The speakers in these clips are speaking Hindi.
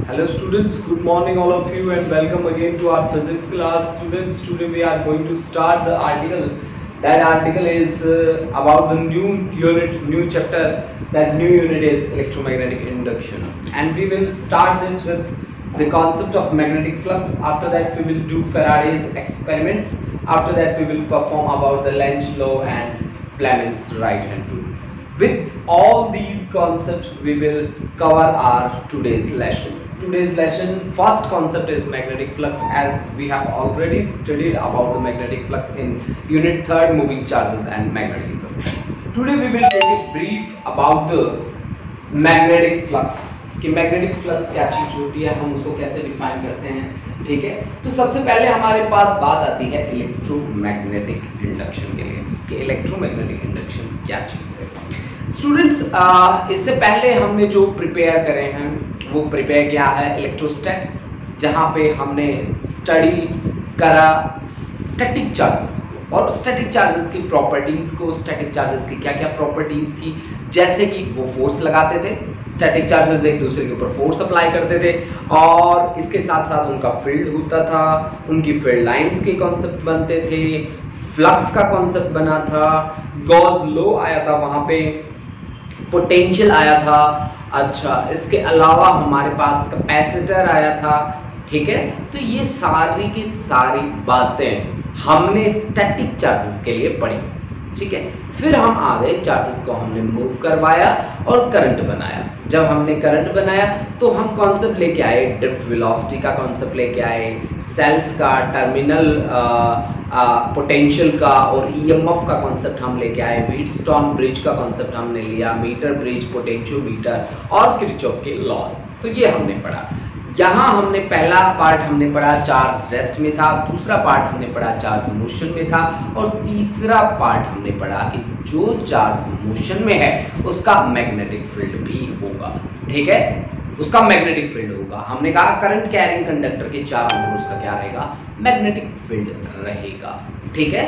Hello students, good morning all of you and welcome again to our physics class. Students, today we are going to start the article. That article is about the new unit, new chapter. That new unit is electromagnetic induction, and we will start this with the concept of magnetic flux. After that we will do Faraday's experiments. After that we will perform about the Lenz law and Fleming's right hand rule. With all these concepts we will cover our today's lesson. Today's lesson first concept is magnetic flux, as we have already studied about the magnetic flux in unit 3rd, moving charges and magnetism. Today we will take a brief about the magnetic flux कि मैग्नेटिक फ्लक्स क्या चीज होती है, हम उसको कैसे डिफाइन करते हैं। ठीक है, तो सबसे पहले हमारे पास बात आती है इलेक्ट्रोमैग्नेटिक इंडक्शन के लिए कि इलेक्ट्रोमैग्नेटिक इंडक्शन क्या चीज है। स्टूडेंट्स, इससे पहले हमने जो प्रिपेयर करे हैं वो प्रिपेयर किया है इलेक्ट्रोस्टैट, जहां पे हमने स्टडी करा स्टैटिक चार्जेस को और स्टैटिक चार्जेस की प्रॉपर्टीज को। स्टैटिक चार्जेस की क्या क्या प्रॉपर्टीज थी, जैसे कि वो फोर्स लगाते थे, स्टैटिक चार्जेस एक दूसरे के ऊपर फोर्स अप्लाई करते थे और इसके साथ साथ उनका फील्ड होता था, उनकी फील्ड लाइंस के कॉन्सेप्ट बनते थे, फ्लक्स का कॉन्सेप्ट बना था, गॉस लॉ आया था, वहां पे पोटेंशियल आया था। अच्छा, इसके अलावा हमारे पास कैपेसिटर आया था। ठीक है, तो ये सारी की सारी बातें हमने स्टैटिक चार्जेस के लिए पढ़ी। ठीक है, फिर हम आ गए चार्जेस को हमने मूव करवाया और करंट बनाया। जब हमने करंट बनाया तो हम कॉन्सेप्ट लेके आए, ड्रिफ्ट वेलोसिटी का कॉन्सेप्ट लेके आए, सेल्स का, टर्मिनल पोटेंशियल का और ईएमएफ का कॉन्सेप्ट हम लेके आए, व्हीटस्टोन ब्रिज का कॉन्सेप्ट हमने लिया, मीटर ब्रिज, पोटेंशियोमीटर और किरचॉफ के लॉस। तो ये हमने पढ़ा। यहाँ हमने पहला पार्ट हमने पढ़ा चार्ज रेस्ट में था, दूसरा पार्ट हमने पढ़ा चार्ज मोशन में था और तीसरा पार्ट हमने पढ़ा कि जो चार्ज मोशन में है उसका मैग्नेटिक फील्ड भी होगा। ठीक है, उसका मैग्नेटिक फील्ड होगा। हमने कहा करंट कैरिंग कंडक्टर के चारों ओर उसका क्या रहेगा, मैग्नेटिक फील्ड रहेगा। ठीक है,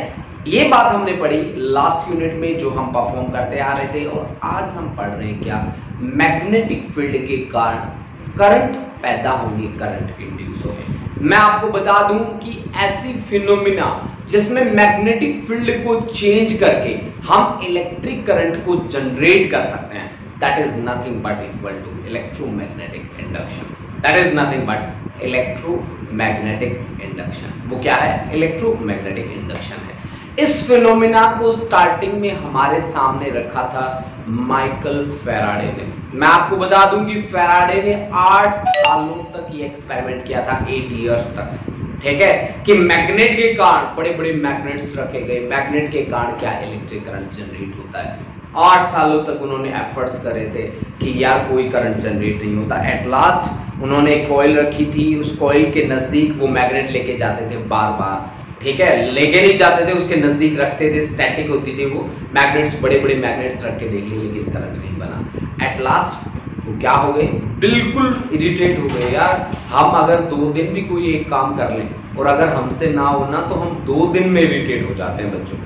ये बात हमने पढ़ी लास्ट यूनिट में जो हम परफॉर्म करते आ रहे थे, और आज हम पढ़ रहे हैं क्या, मैग्नेटिक फील्ड के कारण करंट पैदा होंगे, करंट इंड्यूस होंगे। मैं आपको बता दूं कि ऐसी फिनोमिना जिसमें मैग्नेटिक फील्ड को चेंज करके हम इलेक्ट्रिक करंट को जनरेट कर सकते हैं, that is nothing but equal to electromagnetic induction. That is nothing but electromagnetic induction. वो क्या है, इलेक्ट्रोमैग्नेटिक इंडक्शन है। इस फिनोमिना को स्टार्टिंग में हमारे सामने रखा था माइकल फैराडे ने। मैं आपको बता दूं कि फैराडे ने 8 सालों तक ये एक्सपेरिमेंट किया था, 8 इयर्स तक। ठीक है, कि मैग्नेट के कारण, बड़े बड़े मैग्नेट्स रखे गए, मैग्नेट के कारण क्या इलेक्ट्रिक करंट जनरेट होता है। 8 सालों तक उन्होंने एफर्ट्स करे थे कि यार कोई करंट जनरेट नहीं होता। एट लास्ट उन्होंने एक कॉइल रखी थी, उस कॉइल के नजदीक वो मैग्नेट लेके जाते थे बार बार। ठीक है, लेके नहीं जाते थे, उसके नजदीक रखते थे, स्टैटिक होती थी वो मैग्नेट्स, बड़े बड़े मैग्नेट्स रख के देख लिए, लेकिन करंट नहीं बना। एट लास्ट वो क्या हो गए, बिल्कुल इरिटेट हो गए। यार हम अगर 2 दिन भी कोई एक काम कर लें और अगर हमसे ना हो ना, तो हम 2 दिन में इरिटेट हो जाते हैं बच्चों।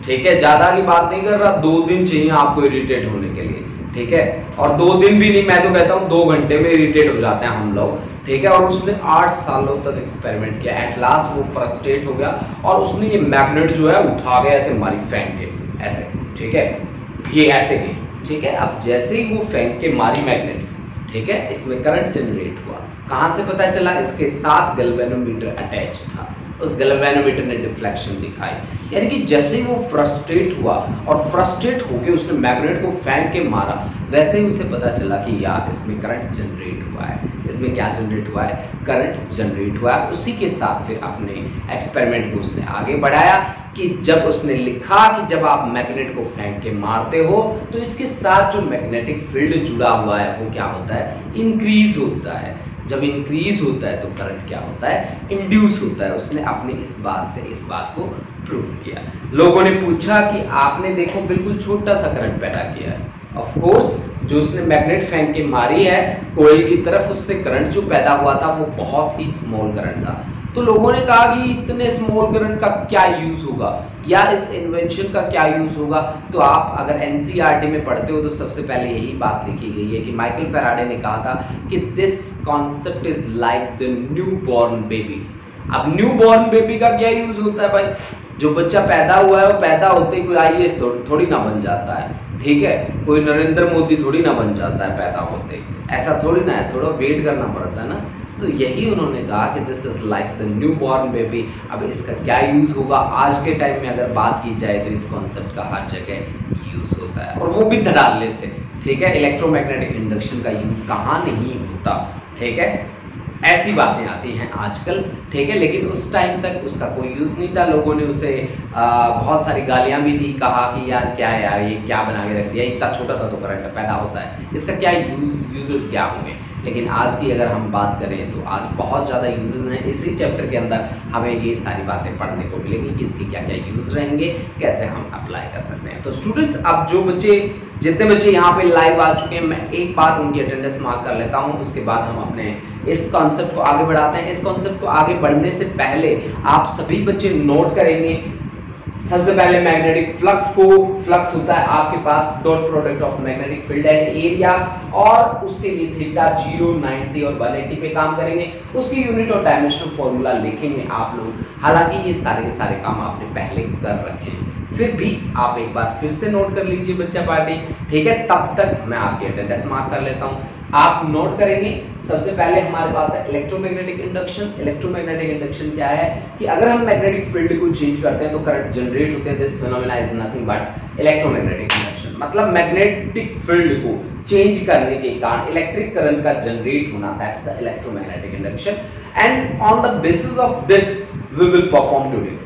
ठीक है, ज्यादा की बात नहीं कर रहा, 2 दिन चाहिए आपको इरिटेट होने के लिए। ठीक है, और 2 दिन भी नहीं, मैं तो कहता हूँ 2 घंटे में इरिटेट हो जाते हैं हम लोग। ठीक है, और उसने 8 सालों तक एक्सपेरिमेंट किया। एट लास्ट वो फ्रस्ट्रेट हो गया और उसने ये मैग्नेट जो है उठा के ऐसे मारी, फेंक के ऐसे। ठीक है, ये ऐसे की। ठीक है, अब जैसे ही वो फेंक के मारी मैग्नेट, ठीक है, इसमें करंट जनरेट हुआ। कहाँ से पता चला, इसके साथ गैल्वेनोमीटर अटैच था, उस गैल्वेनोमीटर ने डिफ्लेक्शन दिखाई। यानी कि जैसे ही वो फ्रस्ट्रेट हुआ और फ्रस्ट्रेट होके उसने मैग्नेट को फेंक के मारा, वैसे ही उसे पता चला कि यार इसमें करंट जनरेट हुआ है। इसमें क्या जनरेट हुआ है, करंट जनरेट हुआ है। उसी के साथ फिर अपने एक्सपेरिमेंट को उसने आगे बढ़ाया कि जब उसने लिखा कि जब आप मैग्नेट को फेंक के मारते हो तो इसके साथ जो मैग्नेटिक फील्ड जुड़ा हुआ है वो क्या होता है, इंक्रीज होता है। जब इंक्रीज होता है तो करंट क्या होता है, इंड्यूस होता है। उसने अपने इस बात को प्रूव किया। लोगों ने पूछा कि आपने देखो बिल्कुल छोटा सा करंट पैदा किया है। ऑफ कोर्स जो उसने मैग्नेट फेंक के मारी है कोयल की तरफ, उससे करंट जो पैदा हुआ था वो बहुत ही स्मॉल करंट था। तो लोगों ने कहा कि इतने स्मॉल करंट का क्या यूज होगा या इस इन्वेंशन का क्या यूज होगा। तो आप अगर एनसीईआरटी में पढ़ते हो तो सबसे पहले यही बात लिखी गई है कि माइकल फैराडे ने कहा था कि this concept is like the new born baby. अब न्यू बॉर्न बेबी का क्या यूज होता है भाई, जो बच्चा पैदा हुआ है वो पैदा होते ही कोई आईएएस थोड़ी ना बन जाता है, ठीक है, कोई नरेंद्र मोदी थोड़ी ना बन जाता है पैदा होते, ऐसा थोड़ी ना है, थोड़ा वेट करना पड़ता है ना। तो यही उन्होंने कहा कि this is like the new born baby. अब इसका क्या यूज होगा आज के टाइम में अगर बात की जाए तो इस कॉन्सेप्ट का हर जगह यूज होता है, और वो भी धड़ाल्ले से, ठीक है। इलेक्ट्रोमैग्नेटिक इंडक्शन का यूज कहाँ नहीं होता, ठीक है, ऐसी बातें आती हैं आजकल, ठीक है। लेकिन उस टाइम तक उसका कोई यूज़ नहीं था, लोगों ने उसे बहुत सारी गालियां भी दी, कहा कि यार क्या है यार, ये क्या बना के रख दिया, इतना छोटा सा तो करंट पैदा होता है, इसका क्या यूजेस क्या होंगे। लेकिन आज की अगर हम बात करें तो आज बहुत ज़्यादा यूजेस हैं। इसी चैप्टर के अंदर हमें ये सारी बातें पढ़ने को मिलेंगी कि इसके क्या क्या यूज़ रहेंगे, कैसे हम अप्लाई कर सकते हैं। तो स्टूडेंट्स, अब जो बच्चे जितने बच्चे यहाँ पे लाइव आ चुके हैं, मैं एक बार उनकी अटेंडेंस मार्क कर लेता हूँ, उसके बाद हम अपने इस कॉन्सेप्ट को आगे बढ़ाते हैं। इस कॉन्सेप्ट को आगे बढ़ने से पहले आप सभी बच्चे नोट करेंगे सबसे पहले मैग्नेटिक फ्लक्स को। फ्लक्स होता है आपके पास dot product of magnetic field and area, और उसके लिए थीटा 0, 90 और 180 पे काम करेंगे। उसकी यूनिट और डायमेंशनल फॉर्मूला लिखेंगे आप लोग। हालांकि ये सारे के सारे काम आपने पहले कर रखे हैं, फिर भी आप एक बार फिर से नोट कर लीजिए बच्चा पार्टी, ठीक है। तब तक मैं आपकी अटेंडेंस मार्क कर लेता हूँ। आप नोट करेंगे सबसे पहले हमारे पास है इलेक्ट्रोमैग्नेटिक इंडक्शन। इलेक्ट्रोमैग्नेटिक इंडक्शन क्या है कि अगर हम मैग्नेटिक फील्ड को चेंज करते हैं तो करंट जनरेट होते हैं। This phenomena is nothing but electromagnetic induction, मतलब मैग्नेटिक फील्ड को चेंज करने के कारण इलेक्ट्रिक करंट का जनरेट होना, that's the electromagnetic induction. And on the basis of this we will perform today.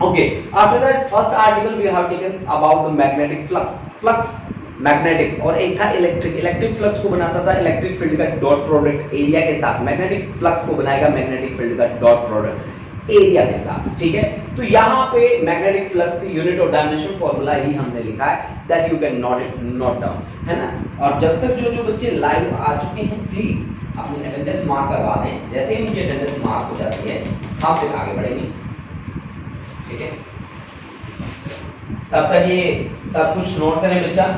Okay, after that first article we have taken about the magnetic flux magnetic, और एक था इलेक्ट्रिक। इलेक्ट्रिक फ्लक्स को बनाता था इलेक्ट्रिक फील्ड का डॉट प्रोडक्ट एरिया के साथ, मैग्नेटिक फ्लक्स को बनाएगा मैग्नेटिक फील्ड का डॉट प्रोडक्ट एरिया के साथ, ठीक है। तो यहाँ पे मैग्नेटिक फ्लक्स की यूनिट और डायमेंशन फॉर्मूला ही हमने लिखा है, that you can note down, है ना। और जब तक जो बच्चे लाइव आ चुके हैं प्लीज अपनी अटेंडेंस मार्क करवा दें। जैसे ही उनकी अटेंडेंस मार्क हो जाती है हम फिर आगे बढ़ेंगे, ठीक है। तब तक ये सब कुछ नोट करें बच्चा।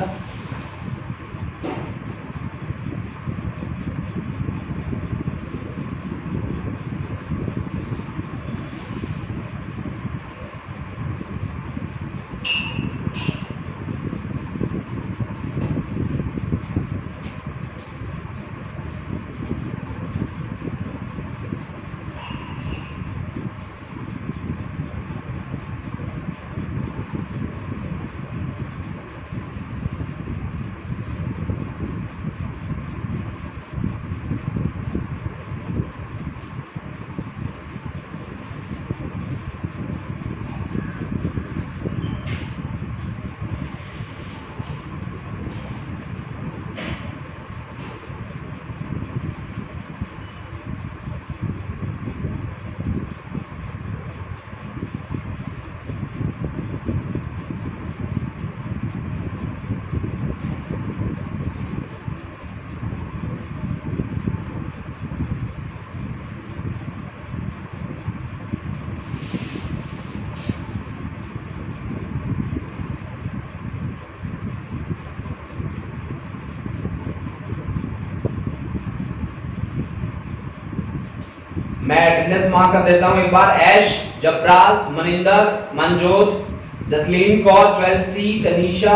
मैं अटेंडेंस मार्क कर देता हूं एक बार। ऐश, जबराज, मनिंदर, मनजोत, जसलीन कौर, 12C, तनीषा,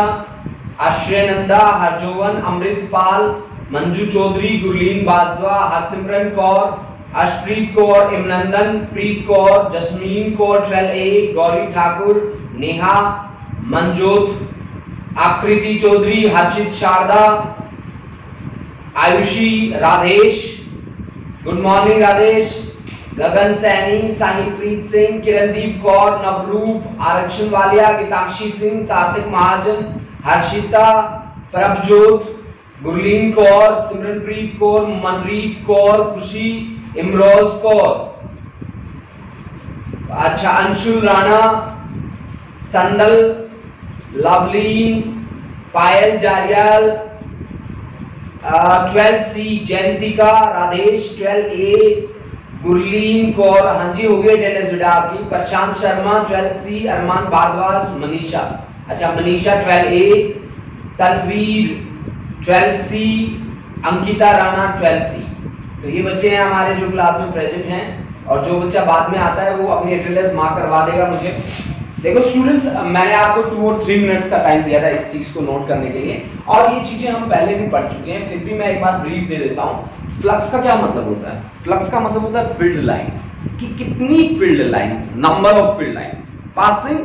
आश्रयनंदा, हरजोवन, अमृतपाल, मंजू चौधरी, गुरलीन बाजवा, हरसिमरन कौर, अर्शप्रीत कौर, इमनंदन, प्रीत कौर, जसमीन कौर, 12A, गौरी ठाकुर, नेहा, मनजोत, आकृति चौधरी, हर्षित शारदा, आयुषी, राधेश, गुड मॉर्निंग राधेश, गगन सैनी, साहिलप्रीत सिंह, किरणदीप कौर, नवरूप, आरक्षण वालिया, गीताक्षी सिंह, सार्थक महाजन, हर्षिता, प्रभजोत, गुरलीन कौर, सिमरनप्रीत कौर, मनरीत कौर, खुशी, इमरोज कौर, अच्छा, अंशुल राणा, संदल, लवलीन, पायल जारियाल, 12C, जयंतिका, राधेश, 12A, गुरलीन कौर, हाँ जी हो गई अटेंडेंस बेटा आपकी। प्रशांत शर्मा 12C, अरमान भारद्वाज, मनीषा, अच्छा Manisha 12A, Tanveer 12C, Ankita Rana 12C। तो ये बच्चे हैं हमारे जो क्लास में प्रेजेंट हैं, और जो बच्चा बाद में आता है वो अपनी अटेंडेंस मार्क करवा देगा मुझे। देखो स्टूडेंट्स, मैंने आपको 2 और 3 मिनट्स का टाइम दिया था इस चीज को नोट करने के लिए, और ये चीजें हम पहले भी पढ़ चुके हैं, फिर भी मैं एक बार ब्रीफ दे देता हूँ। फ्लक्स का क्या मतलब होता है? फ्लक्स का मतलब होता है फील्ड लाइंस, कि कितनी field lines, number of field line passing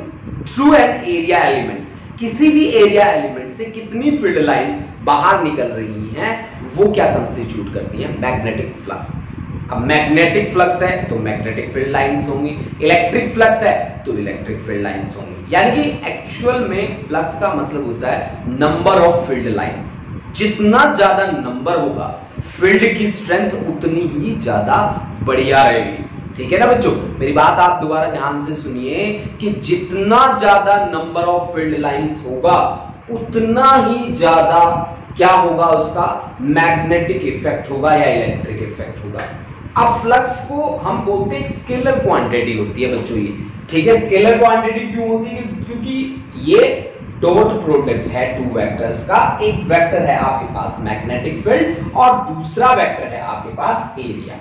through an area element, किसी भी एरिया एलिमेंट से कितनी फील्ड लाइन बाहर निकल रही हैं, वो क्या कंस्टिट्यूट करती है? Magnetic flux. अब मैग्नेटिक फ्लक्स है तो मैग्नेटिक फील्ड लाइंस होंगी, इलेक्ट्रिक फ्लक्स है तो इलेक्ट्रिक फील्ड लाइंस होंगी। यानी कि एक्चुअल में फ्लक्स का मतलब होता है नंबर ऑफ फील्ड लाइंस। जितना ज्यादा नंबर होगा, फील्ड की स्ट्रेंथ उतनी ही ज्यादा बढ़िया रहेगी। ठीक है ना बच्चों, मेरी बात आप दोबारा ध्यान से सुनिए कि जितना ज्यादा नंबर ऑफ फील्ड लाइंस होगा, उतना ही ज्यादा क्या होगा, उसका मैग्नेटिक इफेक्ट होगा या इलेक्ट्रिक इफेक्ट होगा। अब फ्लक्स को हम बोलते हैं स्केलर क्वांटिटी होती है बच्चों ये, ठीक है। स्केलर क्वांटिटी क्यों होती है? क्योंकि ये डॉट प्रोडक्ट है 2 वेक्टर्स का। एक वेक्टर है आपके पास मैग्नेटिक फील्ड और दूसरा वेक्टर है आपके पास एरिया।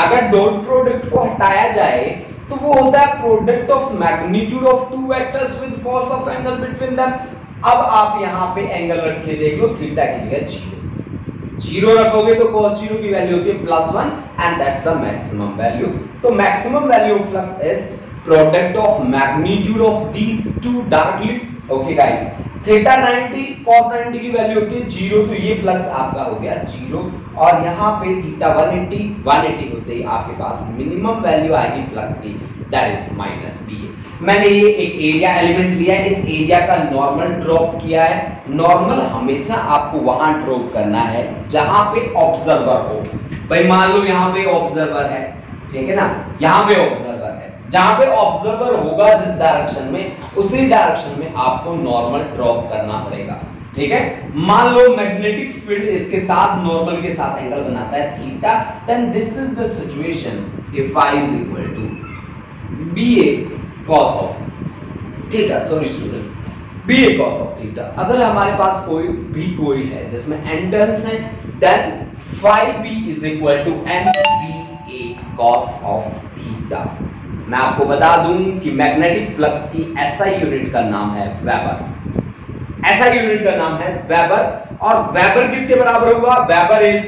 अगर डॉट प्रोडक्ट को हटाया जाए तो वो होता है product of magnitude of 2 vectors with cos of angle between them. अब आप यहां पे एंगल रख के देख लो, थीटा की जगह 0 रखोगे तो cos 0 की वैल्यू होती है +1 and that's the maximum value. तो maximum value of flux is product of magnitude of these 2 directly. Okay guys, theta 90 cos 90 की वैल्यू होती है 0, तो ये फ्लक्स आपका हो गया 0। और यहाँ पे थीटा 180 होते ही आपके पास मिनिमम वैल्यू आएगी फ्लक्स की, दैट इज -B। मैंने ये एक एरिया एलिमेंट लिया है, इस एरिया का नॉर्मल ड्रॉप किया है। नॉर्मल हमेशा आपको वहां ड्रॉप करना है जहां पे ऑब्जर्वर हो। भाई मान लो यहाँ पे ऑब्जर्वर है, ठीक है ना, यहाँ पे ऑब्जर्वर है, जहां पे ऑब्जर्वर होगा जिस डायरेक्शन में, उसी डायरेक्शन में आपको नॉर्मल ड्रॉप करना पड़ेगा। ठीक है, मान लो मैग्नेटिक फील्ड इसके साथ नॉर्मल के साथ एंगल बनाता है theta, then this is the situation if I is equal to BA cos of theta, sorry student, BA cos of theta. अगर हमारे पास कोई भी कोई है जिसमें n टर्न्स हैं, then phi B is equal to NBA cos of theta. मैं आपको बता दूं कि मैग्नेटिक फ्लक्स की SI यूनिट का नाम है वेबर। SI यूनिट का नाम है वेबर, और वेबर किसके बराबर होगा? Weber is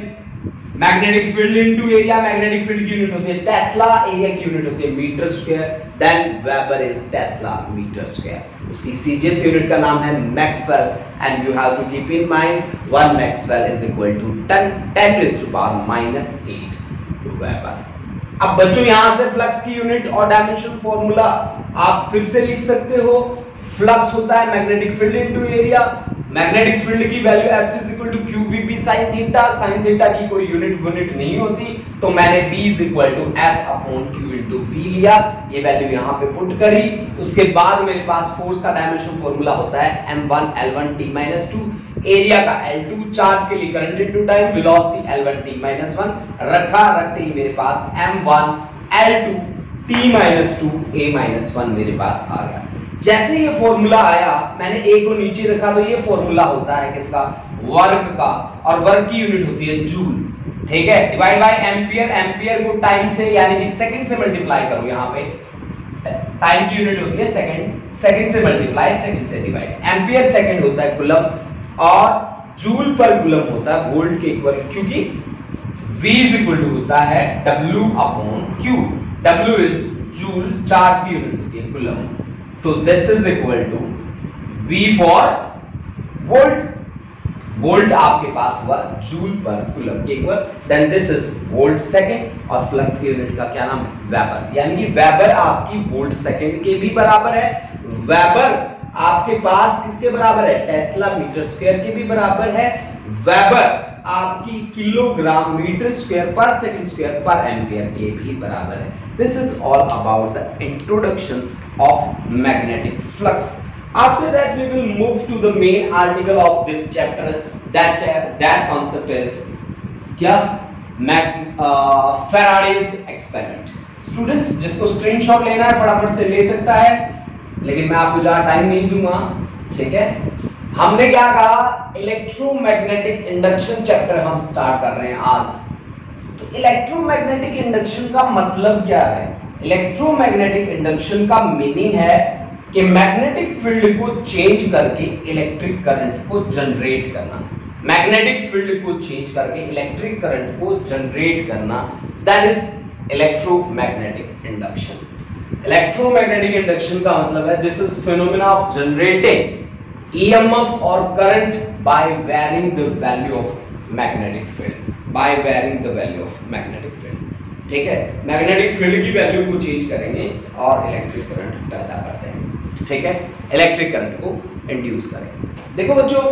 magnetic field into area. Magnetic field की यूनिट होती है टेस्ला, एरिया की यूनिट होती है metre square, then weber is tesla metre square. उसकी सीजीएस यूनिट का नाम है maxwell, and you have to keep in mind 1 maxwell is equal to 10⁻⁻⁸ weber. अब बच्चों यहां से फ्लक्स की यूनिट और डायमेंशन फॉर्मूला आप फिर से लिख सकते हो। फ्लक्स होता है magnetic field into area. Magnetic field की value F is equal to QVP sin theta. sin theta की कोई यूनिट नहीं होती, तो मैंने B is equal to F upon Q into V लिया, ये वैल्यू यहां पे पुट करी। उसके बाद मेरे पास फोर्स का डायमेंशन फॉर्मूला होता है M1 L1 T-2, एरिया का L2, चार्ज के लिए current into time, velocity L1 T-1 रखा, रखते ही मेरे पास M1 L2 T-2 A-1 मेरे पास आ गया। जैसे ये फॉर्मूला आया, मैंने A को नीचे रखा, तो ये फॉर्मूला होता है किसका? वर्क का, और वर्क की यूनिट होती है जूल। ठीक है, डिवाइड बाय एम्पियर। एम्पियर को टाइम से यानी कि सेकंड से मल्टीप्लाई करो। यहाँ पे टाइम की यूनिट होती है सेकंड, सेकंड से मल्टीप्लाई, सेकंड से डिवाइड। एम्पियर सेकंड होता है कूलम, और जूल पर कूलम होता है वोल्ट के इक्वल, क्योंकि V इज इक्वल टू होता है W upon Q। W is joule, charge की यूनिट होती है कूलम, तो this is equal to V for volt. Volt आपके पास हुआ जूल पर कूलम के equal, then this is volt second, और फ्लक्स की यूनिट का क्या नाम है? वेबर। यानी कि वेबर आपकी वोल्ट सेकंड के भी बराबर है। वेबर आपके पास किसके बराबर है? टेस्ला मीटर स्क्वायर के भी बराबर है। वेबर आपकी किलोग्राम मीटर स्क्वायर पर सेकंड स्क्वायर पर एम्पियर के भी बराबर है। This is all about the introduction of magnetic flux. After that we will move to the main article of this chapter. That concept is क्या? Faraday's experiment. स्टूडेंट्स जिसको स्क्रीनशॉट लेना है फटाफट से ले सकता है, लेकिन मैं आपको ज्यादा टाइम नहीं दूंगा, ठीक है। हमने क्या कहा, इलेक्ट्रोमैग्नेटिक इंडक्शन चैप्टर हम स्टार्ट कर रहे हैं आज। तो इलेक्ट्रोमैग्नेटिक इंडक्शन का मतलब क्या है? इलेक्ट्रोमैग्नेटिक इंडक्शन का मीनिंग है कि मैग्नेटिक फील्ड को चेंज करके इलेक्ट्रिक करंट को जनरेट करना। मैग्नेटिक फील्ड को चेंज करके इलेक्ट्रिक करंट को जनरेट करना, that is electromagnetic induction. Electromagnetic induction का मतलब है this is phenomena of generating EMF or current by varying the value of magnetic field, by varying the value of magnetic field, ठीक है। मैग्नेटिक फील्ड की वैल्यू को चेंज करेंगे और इलेक्ट्रिक करंट पैदा करते हैं, ठीक है, इलेक्ट्रिक करंट को इंड्यूस करेंगे। देखो बच्चों,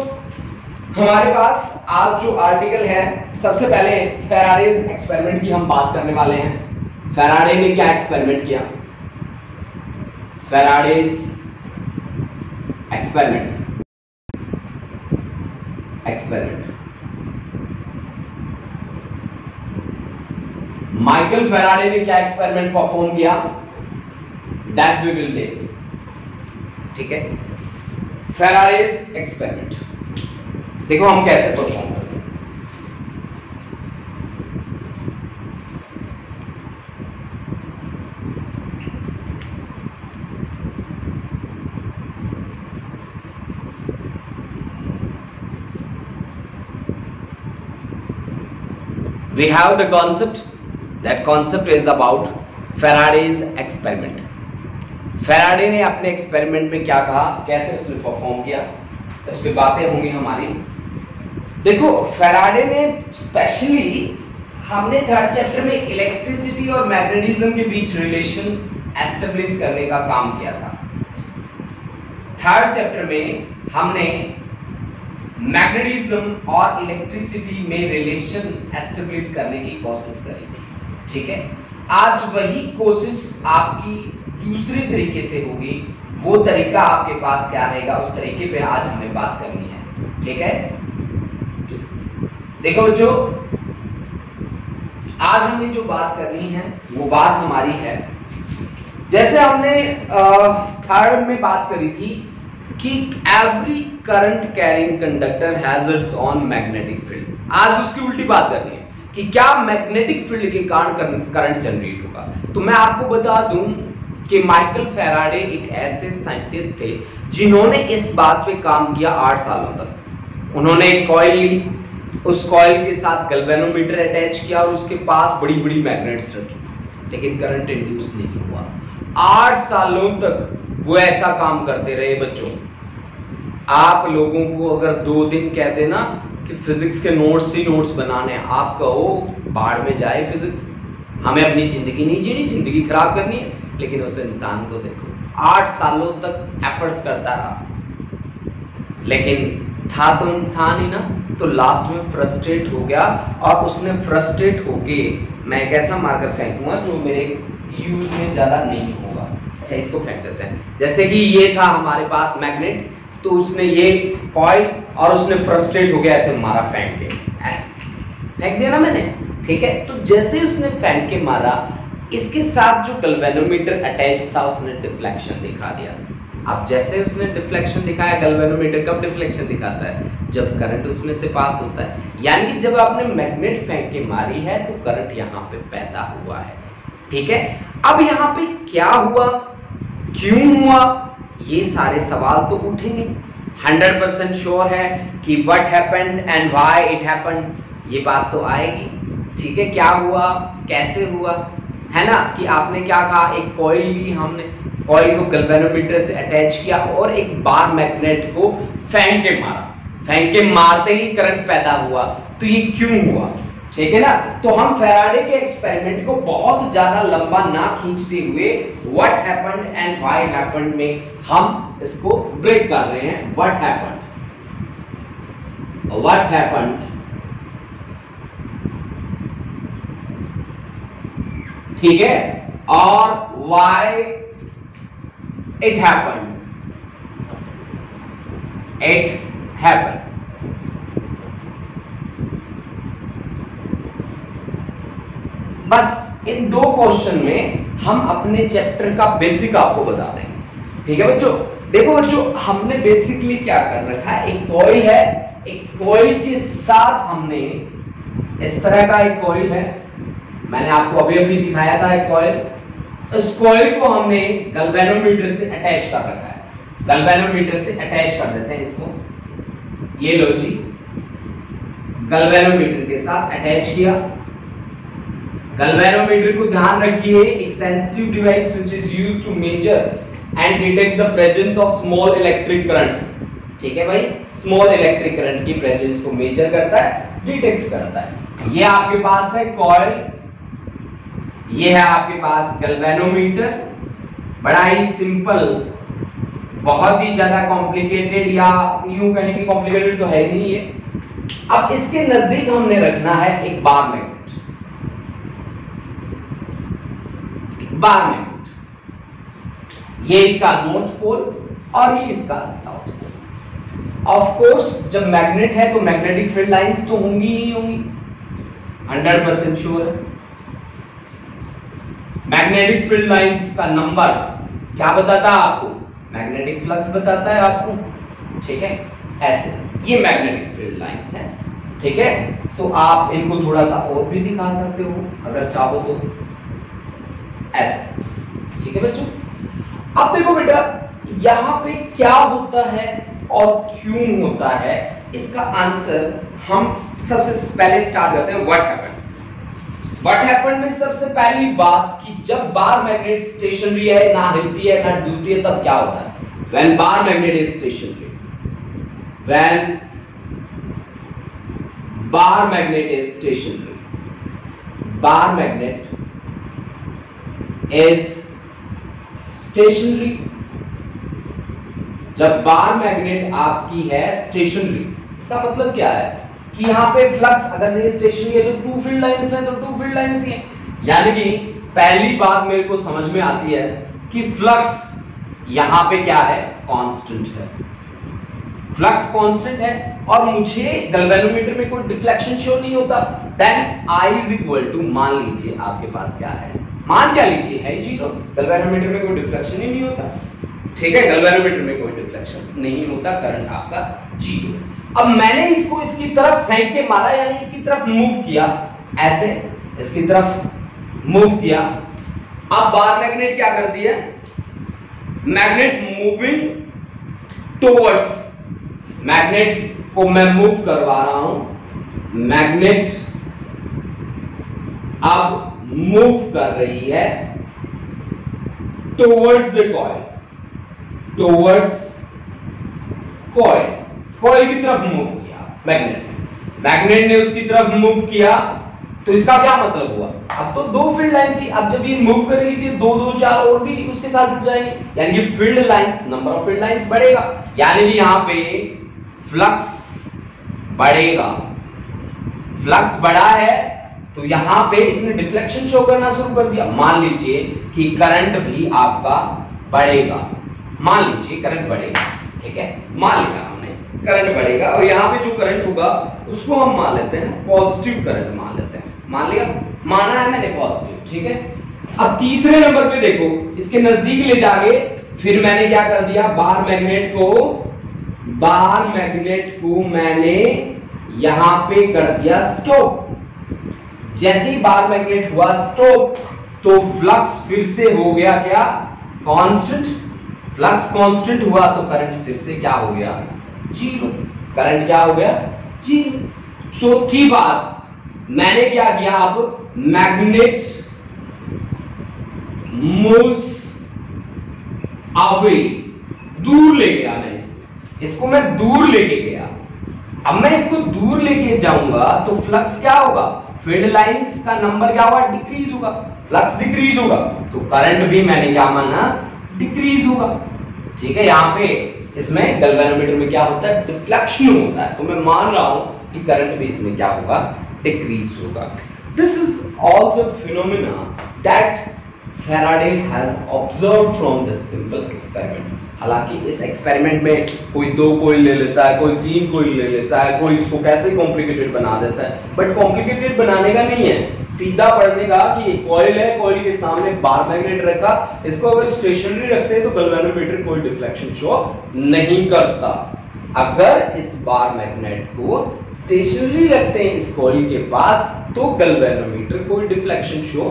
हमारे पास आज जो आर्टिकल है, सबसे पहले फैराडेज एक्सपेरिमेंट की हम बात करने वाले हैं। फैराडे ने क्या एक्सपेरिमेंट किया? फैराडेज एक्सपेरिमेंट माइकल फैराडे ने क्या एक्सपेरिमेंट परफॉर्म किया? दैट वी विल टेक, ठीक है। फैराडेज एक्सपेरिमेंट देखो हम कैसे परफॉर्म करते हैं। We have the concept. That concept is about Faraday's experiment. Faraday ने अपने एक्सपेरिमेंट में क्या कहा, कैसे उसने परफॉर्म किया, इस पे बातें होंगी हमारी। देखो फैराडे ने स्पेशली, हमने थर्ड चैप्टर में इलेक्ट्रिसिटी और मैग्नेटिज्म के बीच रिलेशन एस्टेब्लिश करने का काम किया था। थर्ड चैप्टर में हमने मैग्नेटिज्म और इलेक्ट्रिसिटी में रिलेशन एस्टेब्लिश करने की कोशिश करी थी, ठीक है। आज वही कोशिश आपकी दूसरे तरीके से होगी। वो तरीका आपके पास क्या रहेगा, उस तरीके पे आज हमें बात करनी है, ठीक है। देखो जो आज हमें जो बात करनी है वो बात हमारी है, जैसे हमने थर्ड में बात करी थी कि every current carrying conductor has its own magnetic field. आज उसकी उल्टी बात करनी है कि क्या मैग्नेटिक फील्ड के कारण करंट जनरेट होगा। तो मैं आपको बता दूं कि माइकल फैराडे एक ऐसे साइंटिस्ट थे जिन्होंने इस बात पे काम किया 8 सालों तक। उन्होंने एक कॉइल ली, उस कॉइल के साथ गैल्वेनोमीटर अटैच किया और उसके पास बड़ी बड़ी मैग्नेट्स रखी, लेकिन करंट इंड्यूस नहीं हुआ। 8 सालों तक वो ऐसा काम करते रहे। बच्चों आप लोगों को अगर 2 दिन कह देना कि फिजिक्स के नोट्स ही नोट्स बनाने, आप कहो बाढ़ में जाए फिजिक्स, हमें अपनी जिंदगी नहीं जीनी, जिंदगी खराब करनी है, लेकिन उस इंसान को देखो 8 सालों तक एफर्ट्स करता रहा, लेकिन था तो इंसान ही ना। तो लास्ट में फ्रस्ट्रेट हो गया और उसने फ्रस्ट्रेट होके, मैं एक ऐसा मार्कर फेंकूंगा जो मेरे यूज में ज़्यादा नहीं होगा, अच्छा इसको फेंक देते हैं। जैसे कि ये था हमारे पास मैग्नेट, तो उसने ये कॉइल और उसने फ्रस्ट्रेट हो गया, ऐसे मारा फेंक के, ऐसे फेंक दिया ना मैंने, ठीक है। तो जैसे उसने फेंक के मारा, इसके साथ जो गैल्वेनोमीटर अटैच था उसने डिफ्लेक्शन दिखा दिया। अब जैसे उसने डिफ्लेक्शन दिखाया, गैल्वेनोमीटर कब डिफ्लेक्शन दिखाता है? जब करंट उसमें से पास होता है, यानी कि जब आपने मैग्नेट फेंक के मारी है तो करंट यहाँ पे पैदा हुआ है, ठीक है। अब यहाँ पे क्या हुआ, क्यों हुआ, ये सारे सवाल तो उठेंगे। 100% श्योर है कि what happened and why it happened, ये बात तो आएगी, ठीक है। क्या हुआ, कैसे हुआ, है ना। कि आपने क्या कहा, एक कॉइल ली, हमने कॉइल को गैल्वेनोमीटर से अटैच किया और एक बार मैग्नेट को फेंक के मारा, फेंक के मारते ही करंट पैदा हुआ। तो ये क्यों हुआ, ठीक है ना। तो हम फैराडे के एक्सपेरिमेंट को बहुत ज्यादा लंबा ना खींचते हुए what happened and why happened में हम इसको ब्रेक कर रहे हैं। व्हाट हैपेंड, ठीक है, और व्हाई इट हैपेंड, बस इन 2 क्वेश्चन में हम अपने चैप्टर का बेसिक आपको बता देंगे। ठीक है बच्चों, देखो बच्चों हमने बेसिकली क्या कर रखा है, एक कॉइल है, एक कॉइल के साथ हमने इस तरह का एक कॉइल है, मैंने आपको अभी अभी दिखाया था एक कॉइल, इस कॉइल को हमने गैल्वेनोमीटर से अटैच कर रखा है, गैल्वेनोमीटर से अटैच कर देते हैं इसको, ये लो जी, गैल्वेनोमीटर के साथ अटैच किया। गैल्वेनोमीटर को ध्यान रखिए एक sensitive device which is used to measure and detect the presence of small electric currents. ठीक है भाई, स्मॉल इलेक्ट्रिक करंट की प्रेजेंस को मेजर करता है, डिटेक्ट करता है। ये आपके पास है कॉइल, ये है आपके पास गैल्वेनोमीटर, बड़ा ही सिंपल, बहुत ही ज्यादा कॉम्प्लिकेटेड या यूं कहें कि कॉम्प्लिकेटेड तो है नहीं ये। अब इसके नजदीक हमने रखना है एक बार मैग्नेट, बार मैग्नेट, ये इसका नॉर्थ पोल और ये इसका साउथ पोल। ऑफ कोर्स जब मैग्नेट है तो मैग्नेटिक फील्ड लाइंस तो होंगी ही होंगी, 100% श्योर है। मैग्नेटिक फील्ड लाइंस का नंबर क्या बताता है आपको, मैग्नेटिक फ्लक्स बताता है आपको। ठीक है, ऐसे ये मैग्नेटिक फील्ड लाइंस है। ठीक है, तो आप इनको थोड़ा सा और भी दिखा सकते हो अगर चाहो तो, ऐसे। ठीक है बच्चों, अब देखो बेटा यहां पे क्या होता है और क्यों होता है, इसका आंसर हम सबसे पहले स्टार्ट करते हैं व्हाट हैपेंड। व्हाट हैपेंड में सबसे पहली बात कि जब बार मैग्नेट स्टेशनरी है, ना हिलती है ना डुलती है, तब क्या होता है, when bar magnet is stationary, when bar magnet is stationary, bar magnet is stationary, जब बार मैग्नेट आपकी है स्टेशनरी, इसका मतलब क्या है कि यहाँ पे फ्लक्स अगर से स्टेशनरी है तो 2 फील्ड लाइंस है, तो 2 फील्ड लाइंस ही है। यानी कि पहली बात मेरे को समझ में आती है कि फ्लक्स यहाँ पे क्या है, कांस्टेंट है, फ्लक्स कांस्टेंट है और मुझे गैल्वेनोमीटर में कोई डिफ्लेक्शन शो नहीं होता, then I is equal to, मान लीजिए आपके पास क्या है, मान क्या लीजिए है 0, गैल्वेनोमीटर में कोई डिफ्लेक्शन ही नहीं होता। ठीक है, गैल्वेनोमीटर में कोई डिफ्लेक्शन नहीं होता, करंट आपका 0। अब मैंने इसको इसकी तरफ फेंक के मारा, यानी इसकी तरफ मूव किया, ऐसे इसकी तरफ मूव किया। अब बार मैग्नेट क्या करती है, मैग्नेट मूविंग टुवर्ड्स, मैग्नेट को मैं मूव करवा रहा हूं, मैग्नेट अब मूव कर रही है towards the coil, towards coil, coil की तरफ मूव किया मैग्नेट, मैग्नेट ने उसकी तरफ मूव किया, तो इसका क्या मतलब हुआ, अब तो 2 फील्ड लाइन थी, अब जब ये मूव कर रही थी 2 2 4 और भी उसके साथ जुड़ जाएंगे, यानी कि field lines, number of field lines बढ़ेगा, यानी कि यहां पे फ्लक्स बढ़ेगा, फ्लक्स बढ़ा है तो यहां पे इसने डिफ्लेक्शन शो करना शुरू कर दिया। मान लीजिए कि करंट भी आपका बढ़ेगा, मान लीजिए करंट बढ़ेगा, ठीक है, मान लिया हमने करंट बढ़ेगा और यहाँ पे जो करंट होगा उसको हम मान लेते हैं पॉजिटिव करंट मान लेते हैं, मान लिया, माना है मैंने पॉजिटिव। ठीक है, अब तीसरे नंबर पे देखो, इसके नजदीक ले जाके फिर मैंने क्या कर दिया, बार मैग्नेट को मैंने यहां पे कर दिया स्टॉप। जैसे ही बार मैग्नेट हुआ स्टॉप तो फ्लक्स फिर से हो गया क्या, कांस्टेंट, फ्लक्स कांस्टेंट हुआ तो करंट फिर से क्या हो गया, 0, करंट क्या हो गया, 0। चौथी बात मैंने क्या किया, अब मैग्नेट मूव्स अवे, दूर ले गया मैं इसको मैं दूर लेके गया। अब मैं इसको दूर लेके जाऊंगा तो फ्लक्स क्या होगा, फील्ड लाइंस का नंबर क्या होगा, डिक्रीज होगा, फ्लक्स डिक्रीज होगा तो करंट भी मैंने क्या माना, डिक्रीज होगा। ठीक है, यहाँ पे इसमें गैल्वेनोमीटर में क्या होता है, डिफ्लेक्शन होता है, तो मैं मान रहा हूं कि करंट भी इसमें क्या होगा, डिक्रीज होगा। This is all the phenomena that Faraday has observed from this simple experiment। हालांकि इस एक्सपेरिमेंट में कोई 2 कॉइल ले लेता है, कोई 3 कॉइल ले लेता है, कोई इसको कैसे कॉम्प्लिकेटेड बना देता है, बट कॉम्प्लिकेटेड बनाने का नहीं है, सीधा पढ़ने का कि कॉइल है, कॉइल के सामने बार मैग्नेट रखा, इसको अगर स्टेशनरी रखते हैं तो गैल्वेनोमीटर कोई डिफ्लेक्शन शो नहीं करता। अगर इस बार मैग्नेट को स्टेशनरी रखते हैं इस कॉइल के पास तो गैल्वेनोमीटर कोई डिफ्लेक्शन शो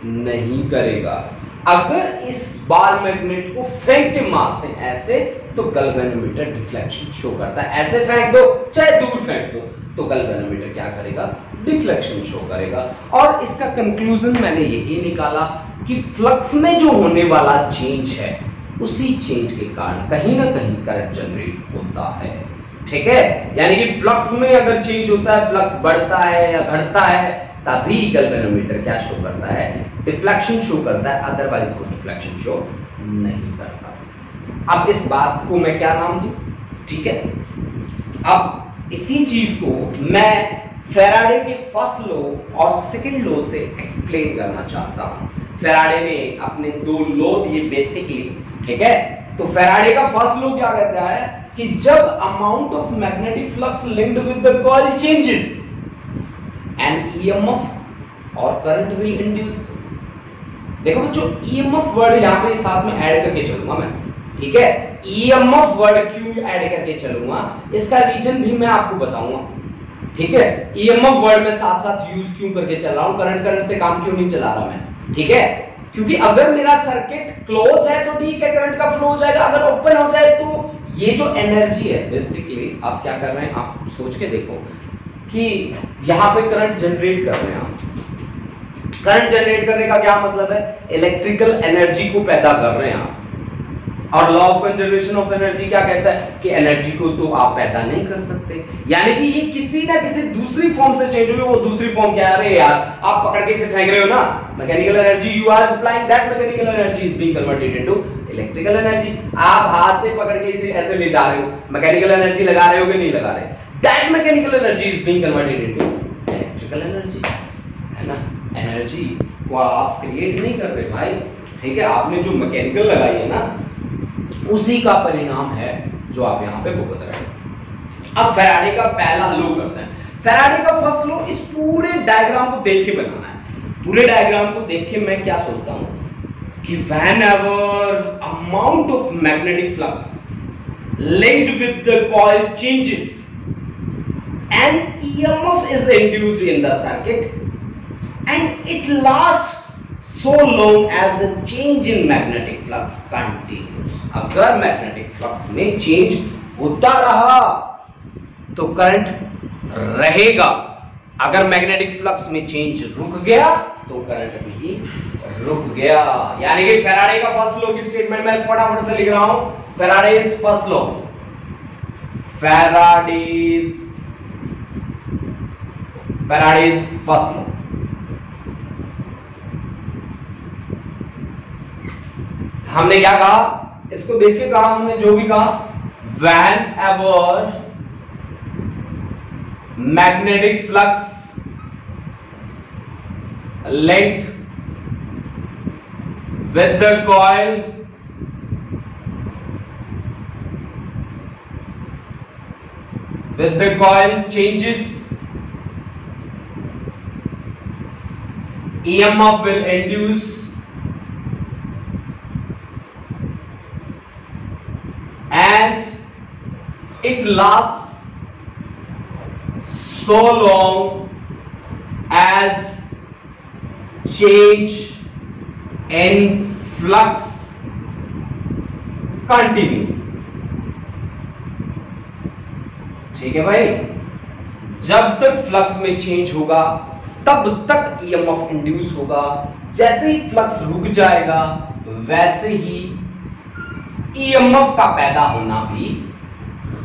नहीं करेगा। अगर इस बार मैग्नेट को फेंक के मारते हैं ऐसे तो गैल्वेनोमीटर डिफ्लेक्शन शो करता है, ऐसे फेंक दो चाहे दूर फेंक दो तो गैल्वेनोमीटर क्या करेगा, डिफ्लेक्शन शो करेगा। और इसका कंक्लूजन मैंने यही निकाला कि फ्लक्स में जो होने वाला चेंज है उसी चेंज के कारण कहीं ना कहीं करंट जनरेट होता है। ठीक है, यानी कि फ्लक्स में अगर चेंज होता है, फ्लक्स बढ़ता है या घटता है, तभी गैल्वेनोमीटर क्या शो करता है, डिफ्लेक्शन शो करता है, अदरवाइज वो डिफ्लेक्शन शो नहीं करता। अब इस बात को मैं क्या नाम दूं, ठीक है, अब इसी चीज को मैं फैराडे के फर्स्ट लॉ और सेकंड लॉ से एक्सप्लेन करना चाहता हूं। फैराडे ने अपने 2 लॉ दिए बेसिकली, ठीक है। तो फैराडे का फर्स्ट लॉ क्या कहता है कि जब amount of magnetic flux linked with the coil changes and EMF और करंट विल इंड्यूस। देखो बच्चों, ईएमएफ वर्ड यहां पे साथ में ऐड करके चलूंगा मैं, ठीक है। ईएमएफ वर्ड क्यों ऐड करके चलूंगा, इसका रीजन भी मैं आपको बताऊंगा, ठीक है। ईएमएफ वर्ड में साथ साथ यूज क्यों करके चल रहा हूं, करंट से काम क्यों नहीं चला रहा मैं, ठीक है। क्योंकि अगर मेरा सर्किट क्लोज है तो ठीक है, करंट का फ्लो हो जाएगा, अगर ओपन हो जाए तो ये जो एनर्जी है बेसिकली आप क्या कर रहे हैं, आप सोच के देखो कि यहां पे करंट जनरेट कर रहे हैं आप। करंट जनरेट करने का क्या मतलब है, इलेक्ट्रिकल एनर्जी को पैदा कर रहे हैं आप। और law of conservation of energy क्या कहता है कि एनर्जी को तो आप पैदा नहीं कर सकते, यानी कि ये किसी ना किसी दूसरी फॉर्म से चेंज हुई। वो दूसरी फॉर्म क्या है, यार आप पकड़ के इसे फेंक रहे हो ना, mechanical energy you are supplying, that mechanical energy is being converted into electrical energy. आप हाथ से पकड़ के इसे ऐसे ले जा रहे हो, मैकेनिकल एनर्जी लगा रहे हो कि नहीं लगा रहे, that mechanical energy is being converted into electrical energy, है ना। एनर्जी को आप क्रिएट नहीं कर रहे भाई, ठीक है, आपने जो मैकेनिकल लगाई है ना उसी का परिणाम है जो आप यहाँ पे भुगत रहे हैं। अब फैराडे का पहला लॉ करते हैं। फैराडे का फर्स्ट लॉ इस पूरे डायग्राम को देख के बनाना है। पूरे डायग्राम को देख के मैं क्या सोचता हूं कि whenever amount of magnetic flux linked with the coil changes and EMF is induced in the circuit and it lasts so long as the change in magnetic flux continues। अगर magnetic flux में change होता रहा तो करंट रहेगा, अगर मैग्नेटिक फ्लक्स में चेंज रुक गया तो करंट भी रुक गया। यानी कि फैराडे का फर्स्ट लॉ की स्टेटमेंट मैं फटाफट से लिख रहा हूं। Faraday's first law, Faraday's first law, हमने क्या कहा, इसको देख के कहा हमने जो भी कहा, whenever magnetic flux linked with the coil changes, EMF will induce and it lasts so long as change in flux continue। ठीक है भाई, जब तक फ्लक्स में चेंज होगा तब तक ईएमएफ इंड्यूस होगा, जैसे ही फ्लक्स रुक जाएगा वैसे ही ईएमएफ का पैदा होना भी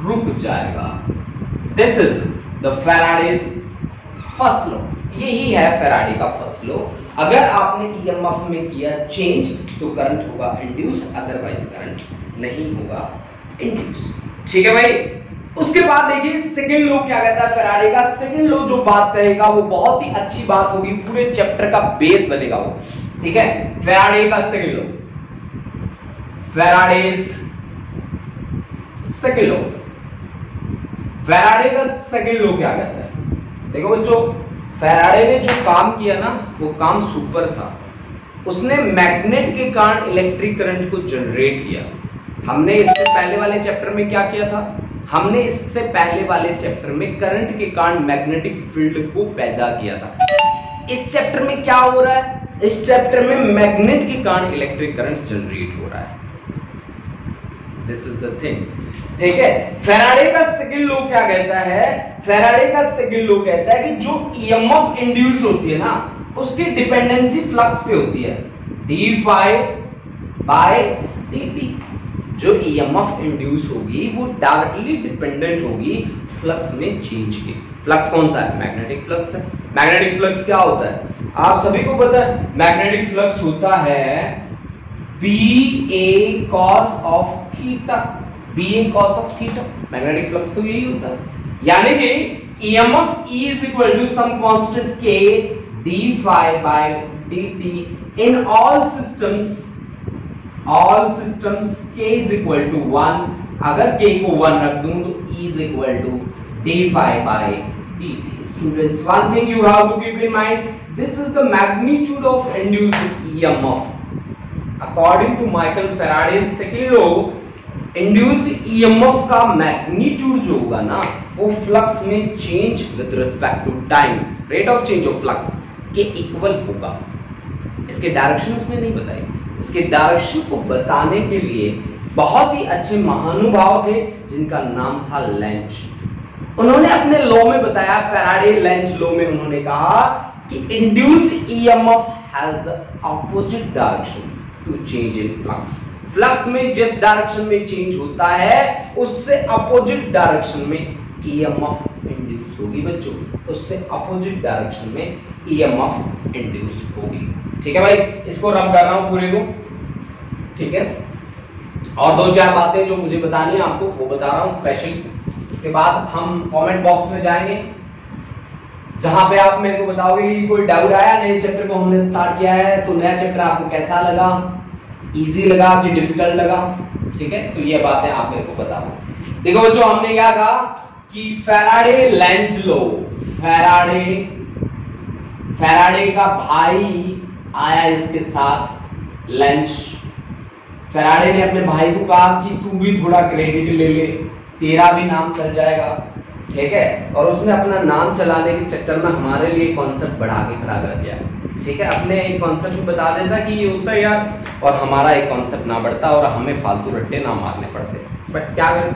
रुक जाएगा। This is the Faraday's first law, यही है फैराडे का फर्स्ट लॉ। अगर आपने ईएमएफ में किया चेंज तो करंट होगा इंड्यूस, अदरवाइज करंट नहीं होगा इंड्यूस। ठीक है भाई, उसके बाद देखिए सेकंड लॉ क्या कहता है फैराडे का। सेकंड लॉ जो बात करेगा वो बहुत ही अच्छी बात होगी, पूरे चैप्टर का बेस बनेगा वो। ठीक है, फैराडे का second law, Faraday's second law, Faraday का सेकंड लॉ क्या कहता है? देखो बच्चों, फैराडे ने जो काम किया ना वो काम सुपर था। उसने मैग्नेट के कारण इलेक्ट्रिक करंट को जनरेट किया। हमने इससे पहले वाले चैप्टर में क्या किया था? हमने इससे पहले वाले चैप्टर में करंट के कारण मैग्नेटिक फील्ड को पैदा किया था। इस चैप्टर में क्या हो रहा है? इस चैप्टर में मैग्नेट के कारण इलेक्ट्रिक करंट जनरेट हो रहा है। दिस इज द थिंग, ठीक है। फैराडे का सेकंड लॉ क्या कहता है? फैराडे का सेकंड लॉ कहता है कि जो ईएमएफ इंड्यूस होती है ना उसकी डिपेंडेंसी फ्लक्स पे होती है, डी फाई बाय dt। जो ईएमएफ इंड्यूस होगी वो डायरेक्टली डिपेंडेंट होगी फ्लक्स में चेंज के। फ्लक्स कौन सा है? मैग्नेटिक फ्लक्स है। मैग्नेटिक फ्लक्स क्या होता है? आप सभी को पता है मैग्नेटिक फ्लक्स होता है BA cos of theta, BA cos of theta। Magnetic flux तो यही होता है, यानी कि EMF E is equal to some constant K d phi by dt in all systems K is equal to 1। अगर K को 1 रख दूं तो E is equal to d phi by dt। Students, one thing you have to keep in mind, this is the magnitude of induced EMF। According to Michael Faraday's second law, induced EMF का मैग्नीट्यूड जो होगा ना वो फ्लक्स में change with respect to time, rate of change of flux के इक्वल होगा। इसके डायरेक्शन उसने नहीं बताई। इसके डायरेक्शन को बताने के लिए बहुत ही अच्छे महानुभाव थे जिनका नाम था लेंज। उन्होंने अपने लॉ में बताया, फैराडे लेंज लॉ में उन्होंने कहा कि induced EMF has the opposite direction to change in flux. Flux में जिस डायरेक्शन में चेंज होता है उससे अपोजिट डायरेक्शन में ईएमएफ इंड्यूस होगी बच्चों, उससे अपोजिट डायरेक्शन में ईएमएफ इंड्यूस होगी। ठीक है भाई, इसको रब कर रहा हूं पूरे को, ठीक है। और दो चार बातें जो मुझे बतानी है आपको वो बता रहा हूं स्पेशली। इसके बाद हम कमेंट बॉक्स में जाएंगे जहां पे आप मेरे को बताओगे कि कोई डाउट आया नए चैप्टर को हमने स्टार्ट किया है तो नया चैप्टर आपको कैसा लगा, इजी लगा कि डिफिकल्ट लगा, ठीक है। तो ये बातें आप मेरे को बताओ। देखो बच्चों, हमने क्या कहा कि फैराडे लेंज लॉ, फैराडे का भाई आया इसके साथ लेंज। फैराडे ने अपने भाई को कहा कि तू भी थोड़ा क्रेडिट ले ले, तेरा भी नाम चल जाएगा, ठीक है। और उसने अपना नाम चलाने के चक्कर में हमारे लिए कॉन्सेप्ट बढ़ा के खड़ा कर दिया, ठीक है। अपने एक कॉन्सेप्ट बता देता कि ये होता है यार, और हमारा एक कॉन्सेप्ट ना बढ़ता और हमें फालतू रट्टे ना मारने पड़ते। बट क्या करें,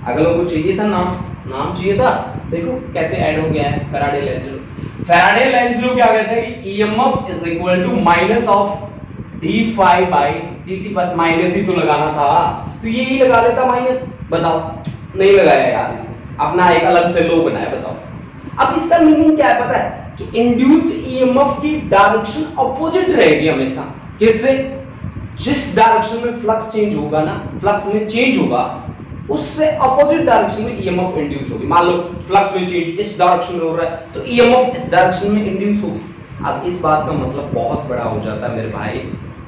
अगलों को चाहिए था नाम चाहिए था। देखो कैसे ऐड हो गया है Faraday Lenz law. Faraday Lenz law क्या कहता है कि EMF is equal to minus of d phi by dt। बस माइनस ही तो लगाना था, तो ये ही लगा देता माइनस। बताओ, नहीं लगाया यार, इसे अपना एक अलग से लॉ बनाया। बताओ अब इसका मीनिंग क्या है पता है कि इंड्यूस्ड ईएमएफ की डायरेक्शन अपोजिट रहेगी हमेशा। किससे? जिस डायरेक्शन में फ्लक्स चेंज होगा ना, फ्लक्स में चेंज होगा उससे अपोजिट डायरेक्शन में ईएमएफ इंड्यूस होगी। मान लो फ्लक्स में चेंज इस डायरेक्शन में हो रहा है तो ईएमएफ इस डायरेक्शन में इंड्यूस होगी। अब इस बात का मतलब बहुत बड़ा हो जाता है मेरे भाई,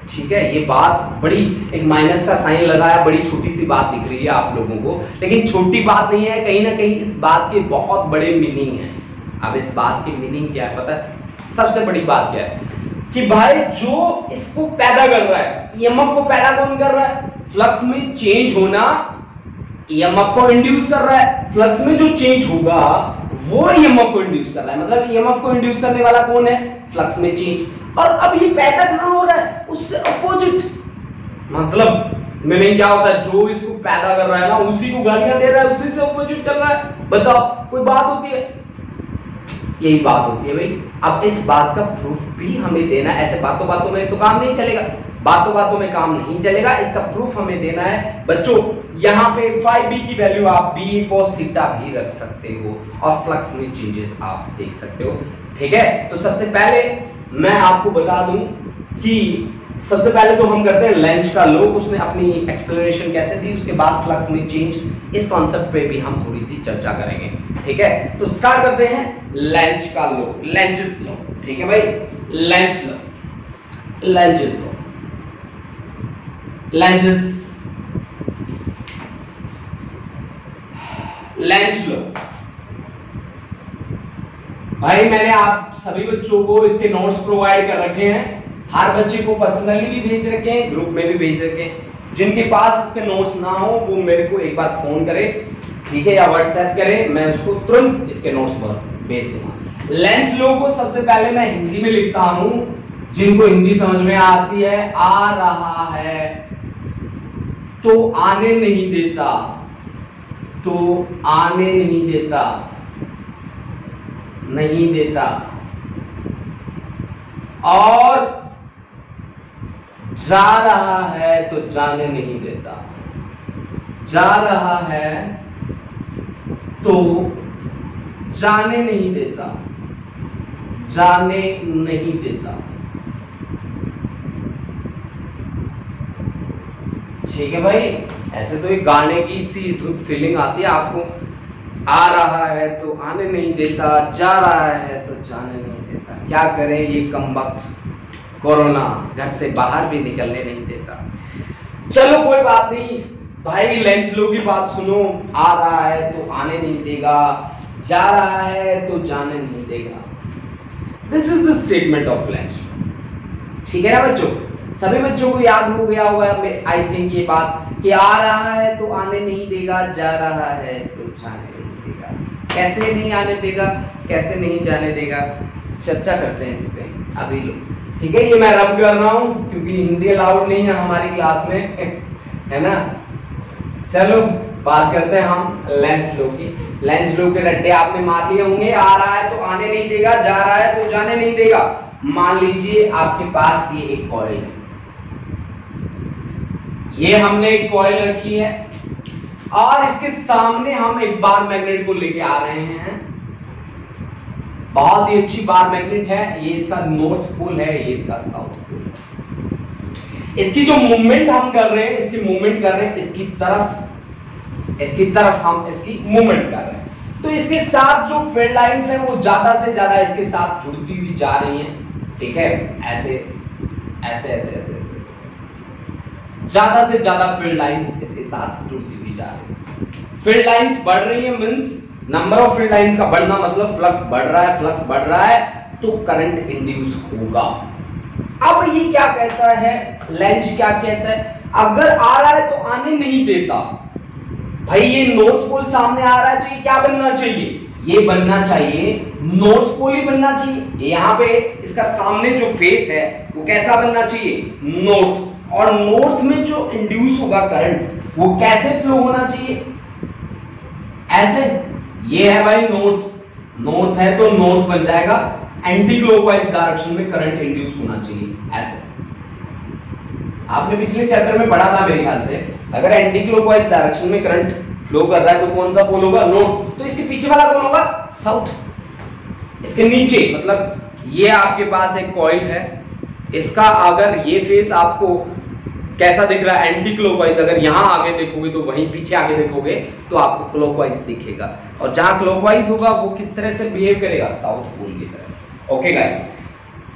ठीक है। ये बात बड़ी, एक माइनस का साइन लगाया, बड़ी छोटी सी बात दिख रही है आप लोगों को, लेकिन छोटी बात नहीं है, कहीं ना कहीं इस बात के बहुत बड़े मीनिंग है। अब इस बात की मीनिंग क्या है पता है? सबसे बड़ी बात क्या है कि भाई जो इसको पैदा कर रहा है, ईएमएफ को पैदा कौन कर रहा है? फ्लक्स में चेंज होना ईएमएफ को इंड्यूस कर रहा है। फ्लक्स में जो चेंज होगा वो ईएमएफ को इंड्यूस कर रहा है, मतलब ईएमएफ को इंड्यूस करने वाला कौन है? फ्लक्स में चेंज। और अब ये पैदा कहां हो रहा है? उससे अपोजिट। मतलब मीनिंग क्या होता है? जो इसको पैदा कर रहा है ना उसी को गालियां दे रहा है, उसी से अपोजिट चल रहा है। बताओ कोई बात होती है? यही बात होती है भाई। अब इस बात का प्रूफ भी हमें देना है। ऐसे बातों बातों में तो काम नहीं चलेगा, बातों बातों में काम नहीं चलेगा, इसका प्रूफ हमें देना है। बच्चों यहाँ पे फाई बी की वैल्यू आप बी cos थीटा भी रख सकते हो और फ्लक्स में चेंजेस आप देख सकते हो, ठीक है। तो सबसे पहले मैं आपको बता दूं कि सबसे पहले तो हम करते हैं लेंज का लॉ। उसने अपनी एक्सप्लेनेशन कैसे दी, उसके बाद फ्लक्स में चेंज, इस कॉन्सेप्ट पे भी हम थोड़ी सी चर्चा करेंगे, ठीक है। तो स्टार्ट करते हैं लेंज का लॉ, लेंजेस लॉ, ठीक है भाई। Lenz law, Lenz's law, Lenz law. भाई मैंने आप सभी बच्चों को इसके नोट्स प्रोवाइड कर रखे हैं, हर बच्चे को पर्सनली भी भेज रखे हैं, ग्रुप में भी भेज रखे हैं। जिनके पास इसके नोट्स ना हो वो मेरे को एक बार फोन करे, ठीक है, या व्हाट्सएप करे, मैं उसको तुरंत इसके नोट्स पर भेज दूंगा। लेंज लो को सबसे पहले मैं हिंदी में लिखता हूं, जिनको हिंदी समझ में आती है। आ रहा है तो आने नहीं देता, तो आने नहीं देता, नहीं देता, और जा रहा है तो जाने नहीं देता, जा रहा है तो जाने नहीं देता, जाने नहीं देता। ठीक है भाई, ऐसे तो एक गाने की सी फीलिंग आती है आपको। आ रहा है तो आने नहीं देता, जा रहा है तो जाने नहीं देता। क्या करें, ये कमबख्त कोरोना घर से बाहर भी निकलने नहीं देता। चलो कोई बात नहीं भाई, लेंज लो की बात सुनो। आ रहा है तो आने नहीं देगा, जा रहा है तो जाने नहीं देगा। This is the statement of Lenz law. ठीक है ना बच्चों, सभी बच्चों को याद हो गया होगा आई थिंक ये बात कि आ रहा है तो आने नहीं देगा, जा रहा है तो जाने नहीं देगा। कैसे नहीं आने देगा, कैसे नहीं जाने देगा, चर्चा करते हैं इस पे अभी लोग। ठीक है, ये मैं रब कर रहा हूँ क्योंकि हिंदी अलाउड नहीं है हमारी क्लास में, है ना। चलो बात करते हैं हम लेंज लो की। लेंज लो के रट्टे आपने मार लिए होंगे। आ रहा है तो आने नहीं देगा, जा रहा है तो जाने नहीं देगा। मान लीजिए आपके पास ये एक कॉइल है, ये हमने एक कॉइल रखी है और इसके सामने हम एक बार मैग्नेट को लेके आ रहे हैं। बहुत ही अच्छी बार मैग्नेट है, ये इसका नॉर्थ पोल है, ये इसका साउथ पोल है। इसकी जो मूवमेंट हम कर रहे हैं, इसकी मूवमेंट कर रहे हैं इसकी तरफ हम इसकी मूवमेंट कर रहे हैं। तो इसके साथ जो फील्ड लाइंस हैं वो ज्यादा से ज्यादा इसके साथ जुड़ती हुई जा रही हैं। ठीक है, ऐसे ऐसे ऐसे ऐसे ऐसे ज्यादा से ज्यादा फील्ड लाइंस इसके साथ जुड़ती हुई जा रही है। फील्ड लाइंस बढ़ रही है means number of field lines का बढ़ना मतलब फ्लक्स बढ़ रहा है, फ्लक्स बढ़ रहा है तो करंट इंड्यूस होगा। अब ये क्या कहता है, लेंज क्या कहता है, अगर आ रहा है तो आने नहीं देता। भाई ये नॉर्थ पोल सामने आ रहा है तो ये क्या बनना चाहिए, ये बनना चाहिए नॉर्थ पोल ही बनना चाहिए। यहाँ पे इसका सामने जो फेस है वो कैसा बनना चाहिए, नॉर्थ। और नॉर्थ में जो इंड्यूस होगा करंट वो कैसे फ्लो होना चाहिए, ऐसे। ये है भाई नॉर्थ, नॉर्थ है तो नॉर्थ बन जाएगा। एंटी क्लॉकवाइज डायरेक्शन में करंट इंड्यूस होना चाहिए, ऐसे। आपने पिछले चैप्टर में पढ़ा था मेरे ख्याल से, अगर एंटी क्लॉकवाइज डायरेक्शन में करंट फ्लो कर रहा है तो कौन सा पोल होगा, नॉर्थ। तो इसके पीछे वाला कौन होगा, साउथ। इसके नीचे मतलब ये आपके पास एक कॉइल है, इसका अगर ये फेस आपको कैसा दिख रहा है, एंटी क्लॉकवाइज। अगर यहाँ आगे देखोगे तो वहीं पीछे आगे देखोगे तो आपको क्लॉकवाइज दिखेगा, और जहां क्लॉकवाइज होगा वो किस तरह से बिहेव करेगा, साउथ पोल की तरह। ओके गाइस,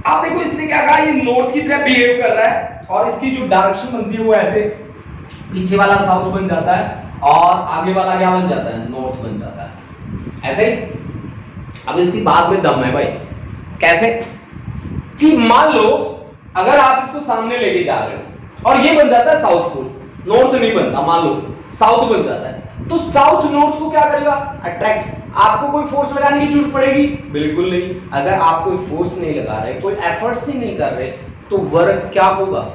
अब देखो इसने क्या कहा, ये नॉर्थ की तरह बिहेव कर रहा है और इसकी जो डायरेक्शन बनती है वो ऐसे, पीछे वाला साउथ बन जाता है और आगे वाला क्या बन जाता है, नॉर्थ बन जाता है, ऐसे। अब इसकी बात में दम है भाई। कैसे कि मान लो अगर आप इसको सामने लेके जा रहे हो और ये बन जाता है साउथ पोल, नॉर्थ नहीं बनता, मान लो साउथ बन जाता है, तो साउथ नॉर्थ को क्या करेगा, अट्रैक्ट। आपको कोई फोर्स लगाने की जरूरत पड़ेगी, बिल्कुल नहीं। अगर आप कोई फोर्स नहीं लगा रहे, कोई एफर्ट्स ही नहीं कर रहे, तो वर्क क्या होगा।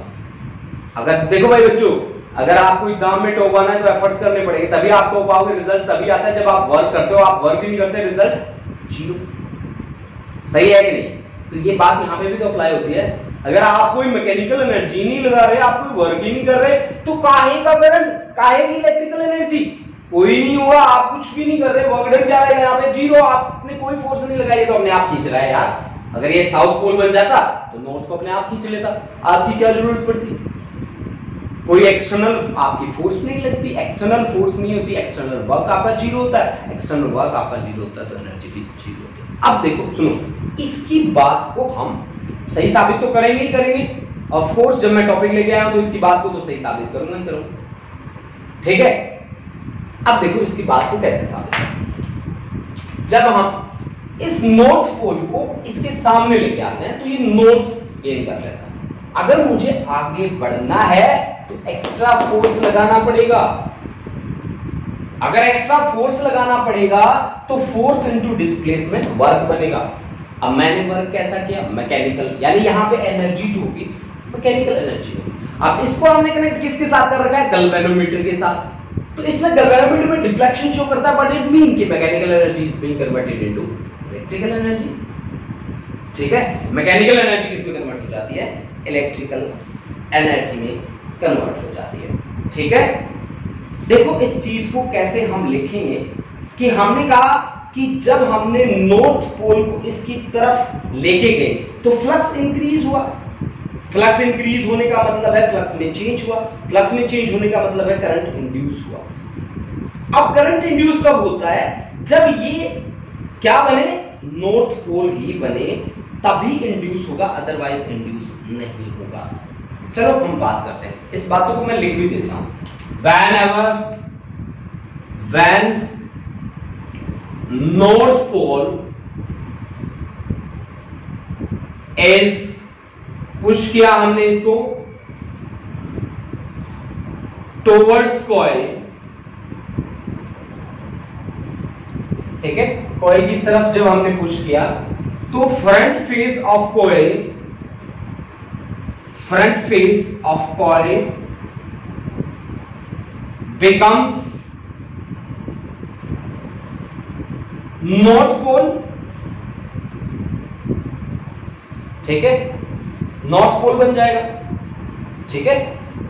अगर देखो भाई बच्चों, अगर आपको एग्जाम में टॉप आना है तो एफर्ट्स करने पड़ेंगे, तभी आप टॉप आओगे। रिजल्ट तभी आता है जब आप वर्क करते हो, आप वर्क ही नहीं करते, रिजल्ट जीरो। सही है कि नहीं। तो ये बात यहाँ पे भी तो अप्लाई होती है। अगर आप कोई मैकेनिकल एनर्जी नहीं लगा रहे, आप कोई वर्क ही नहीं कर रहे, तो काहे का करंट, काहे की इलेक्ट्रिकल एनर्जी, कोई नहीं होगा। आप कुछ भी नहीं कर रहे, वर्क डन क्या रहेगा यहाँ पे, जीरो। आपने कोई फोर्स नहीं लगाई तो अपने आप खींच रहा है यार। अगर ये साउथ पोल बन जाता तो नॉर्थ को अपने आप खींच लेता, आपकी क्या जरूरत पड़ती, कोई एक्सटर्नल आपकी फोर्स नहीं लगती। एक्सटर्नल फोर्स नहीं होती, एक्सटर्नल वर्क आपका जीरो होता है। एक्सटर्नल वर्क आपका जीरो होता है तो एनर्जी भी जीरो होती है। अब देखो सुनो, इसकी बात को हम सही साबित तो करेंगे ही करेंगे। ऑफ कोर्स जब मैं टॉपिक लेके आया हूं तो इसकी बात को तो सही साबित करूंगा ही करूंगा, ठीक है। अब देखो इसकी बात को कैसे साबित करें। जब हम इस नॉर्थ पोल को इसके सामने लेके आते हैं तो ये नॉर्थ गेन कर लेता है। अगर मुझे आगे बढ़ना है तो एक्स्ट्रा फोर्स लगाना पड़ेगा। अगर एक्स्ट्रा फोर्स लगाना पड़ेगा तो फोर्स इनटू डिस्प्लेसमेंट वर्क बनेगा। अब मैंने वर्क कैसा किया, मैकेनिकल, यानी यहां पे एनर्जी जो होगी मैकेनिकल एनर्जी होगी। अब इसको हमने कनेक्ट किसके साथ कर रखा है, गैल्वेनोमीटर के साथ। तो इसमें गैल्वेनोमीटर में डिफ्लेक्शन शो करता है, बट इट मीन कि mechanical energy is being converted into electrical energy. ठीक है, मैकेनिकल एनर्जी किस में कन्वर्ट हो जाती है, इलेक्ट्रिकल एनर्जी में कन्वर्ट हो जाती है। ठीक है, देखो इस चीज को कैसे हम लिखेंगे कि हमने कहा कि जब हमने नॉर्थ पोल को इसकी तरफ लेके गए तो फ्लक्स इंक्रीज हुआ। फ्लक्स इंक्रीज होने का मतलब है फ्लक्स में चेंज हुआ। फ्लक्स में चेंज होने का मतलब है करंट इंड्यूस हुआ। अब करंट इंड्यूस कब होता है, जब ये क्या बने, नॉर्थ पोल ही बने, तभी इंड्यूस होगा, अदरवाइज इंड्यूस नहीं होगा। चलो हम बात करते हैं, इस बातों को मैं लिख भी देता हूं। when north pole is push किया हमने इसको टुवर्ड्स कॉइल, ठीक है, कॉइल की तरफ जब हमने पुश किया तो front face of coil becomes north pole. ठीक है, नॉर्थ पोल बन जाएगा। ठीक है,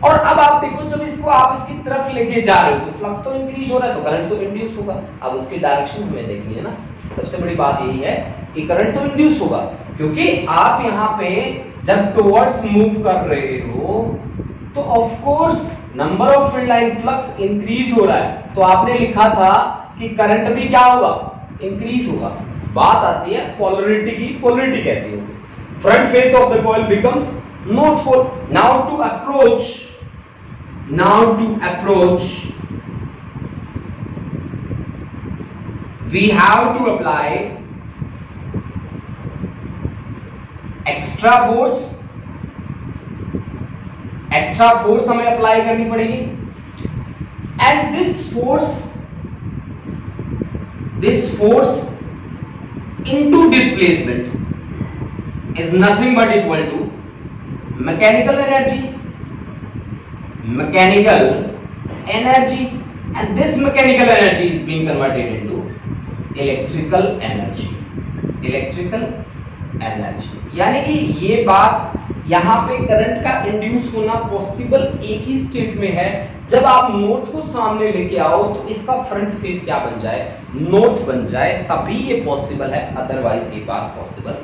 और अब आप देखो जब इसको आप इसकी तरफ लेके जा रहे हो तो फ्लक्स तो इंक्रीज हो रहा है, तो करंट तो इंड्यूस होगा। अब उसकी डायरेक्शन हमें देखनी है ना, सबसे बड़ी बात यही है कि करंट तो इंड्यूस होगा, क्योंकि आप यहां पे जब टुवर्ड्स मूव कर रहे हो तो of course number of field line flux increase हो रहा है, तो आपने लिखा था कि करंट भी क्या होगा, इंक्रीज होगा। बात आती है पोलैरिटी की, पोलैरिटी कैसी होगी, front face of the coil becomes north pole. Now to approach we have to apply extra force हमें अप्लाई करनी पड़ेगी। And this force into displacement is nothing but equal to mechanical energy and this mechanical energy is being converted into electrical energy. यानी कि ये बात यहां पे करंट का इंड्यूस होना पॉसिबल एक ही स्टेट में है, जब आप नॉर्थ को सामने लेके आओ तो इसका फ्रंट फेस क्या बन जाए, नॉर्थ बन जाए, तभी ये पॉसिबल है, अदरवाइज ये बात पॉसिबल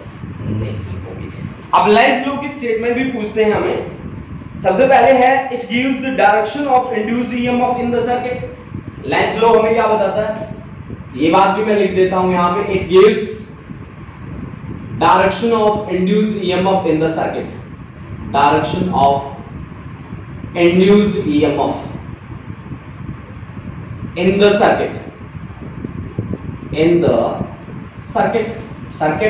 नहीं होगी। अब लेंज लॉ की स्टेटमेंट भी पूछते हैं हमें। सबसे पहले है it gives the direction of induced EMF in the circuit. Lenz law हमें क्या बताता है, ये बात भी मैं लिख देता हूं यहां पे, it gives direction of induced EMF in the circuit, direction of induced EMF in the circuit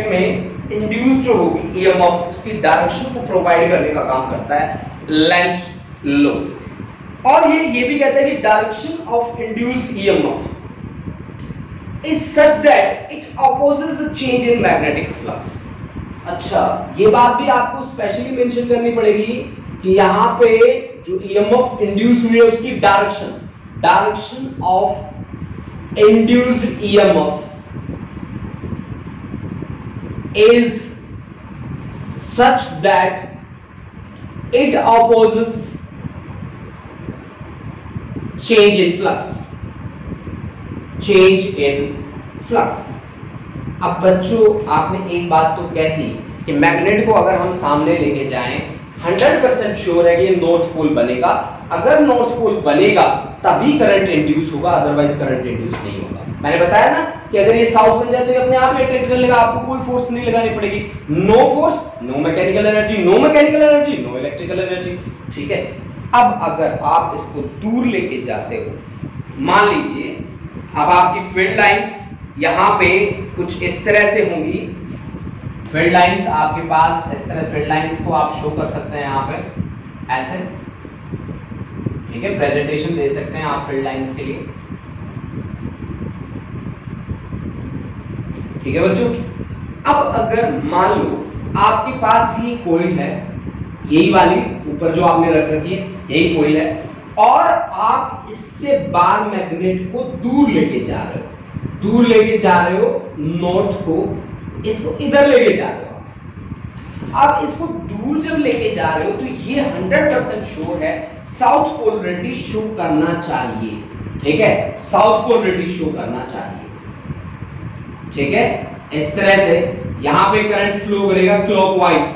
में इंड्यूस्ड जो होगी EMF उसकी डायरेक्शन को प्रोवाइड करने का काम करता है लेंज लॉ। और ये भी कहता है कि direction of induced EMF is such that it opposes the change in magnetic flux। अच्छा, ये बात भी आपको स्पेशली मेंशन करनी पड़ेगी कि यहाँ पे जो EMF इंड्यूस हुई है उसकी direction of induced EMF is such that it opposes change in flux। अब बच्चों आपने एक बात तो कह दी कि मैग्नेट को अगर हम सामने लेके जाएं 100% श्योर है कि नॉर्थ पोल बनेगा। अगर नॉर्थ पोल बनेगा तभी करंट इंड्यूस होगा, अदरवाइज करंट इंड्यूस नहीं होगा। मैंने बताया ना कि अगर ये साउथ बन जाए तो ये अपने आप ही अट्रैक्ट कर लेगा, आपको कोई फोर्स नहीं लगानी पड़ेगी। No force, no mechanical energy, no electrical energy. ठीक है, अब अगर आप इसको दूर लेके जाते हो मान लीजिए अब आपकी फील्ड लाइंस यहां पे कुछ इस तरह से होंगी। फील्ड लाइंस आपके पास इस तरह, फील्ड लाइंस को आप शो कर सकते हैं यहां पे ऐसे, ठीक है, प्रेजेंटेशन दे सकते हैं आप फील्ड लाइंस के लिए, ठीक है बच्चों। अब अगर मान लो आपके पास ये कोइल है, यही वाली ऊपर जो आपने रख रखी है यही कोइल है, और आप इससे बार मैग्नेट को दूर लेके जा रहे हो, दूर लेके जा रहे हो नॉर्थ को, इसको इधर लेके जा रहे हो। अब इसको दूर जब लेके जा रहे हो तो ये 100% श्योर है साउथ पोलरिटी शो करना चाहिए, ठीक है, साउथ पोलरिटी शो करना चाहिए, ठीक है। इस तरह से यहां पे करंट फ्लो करेगा क्लॉकवाइज,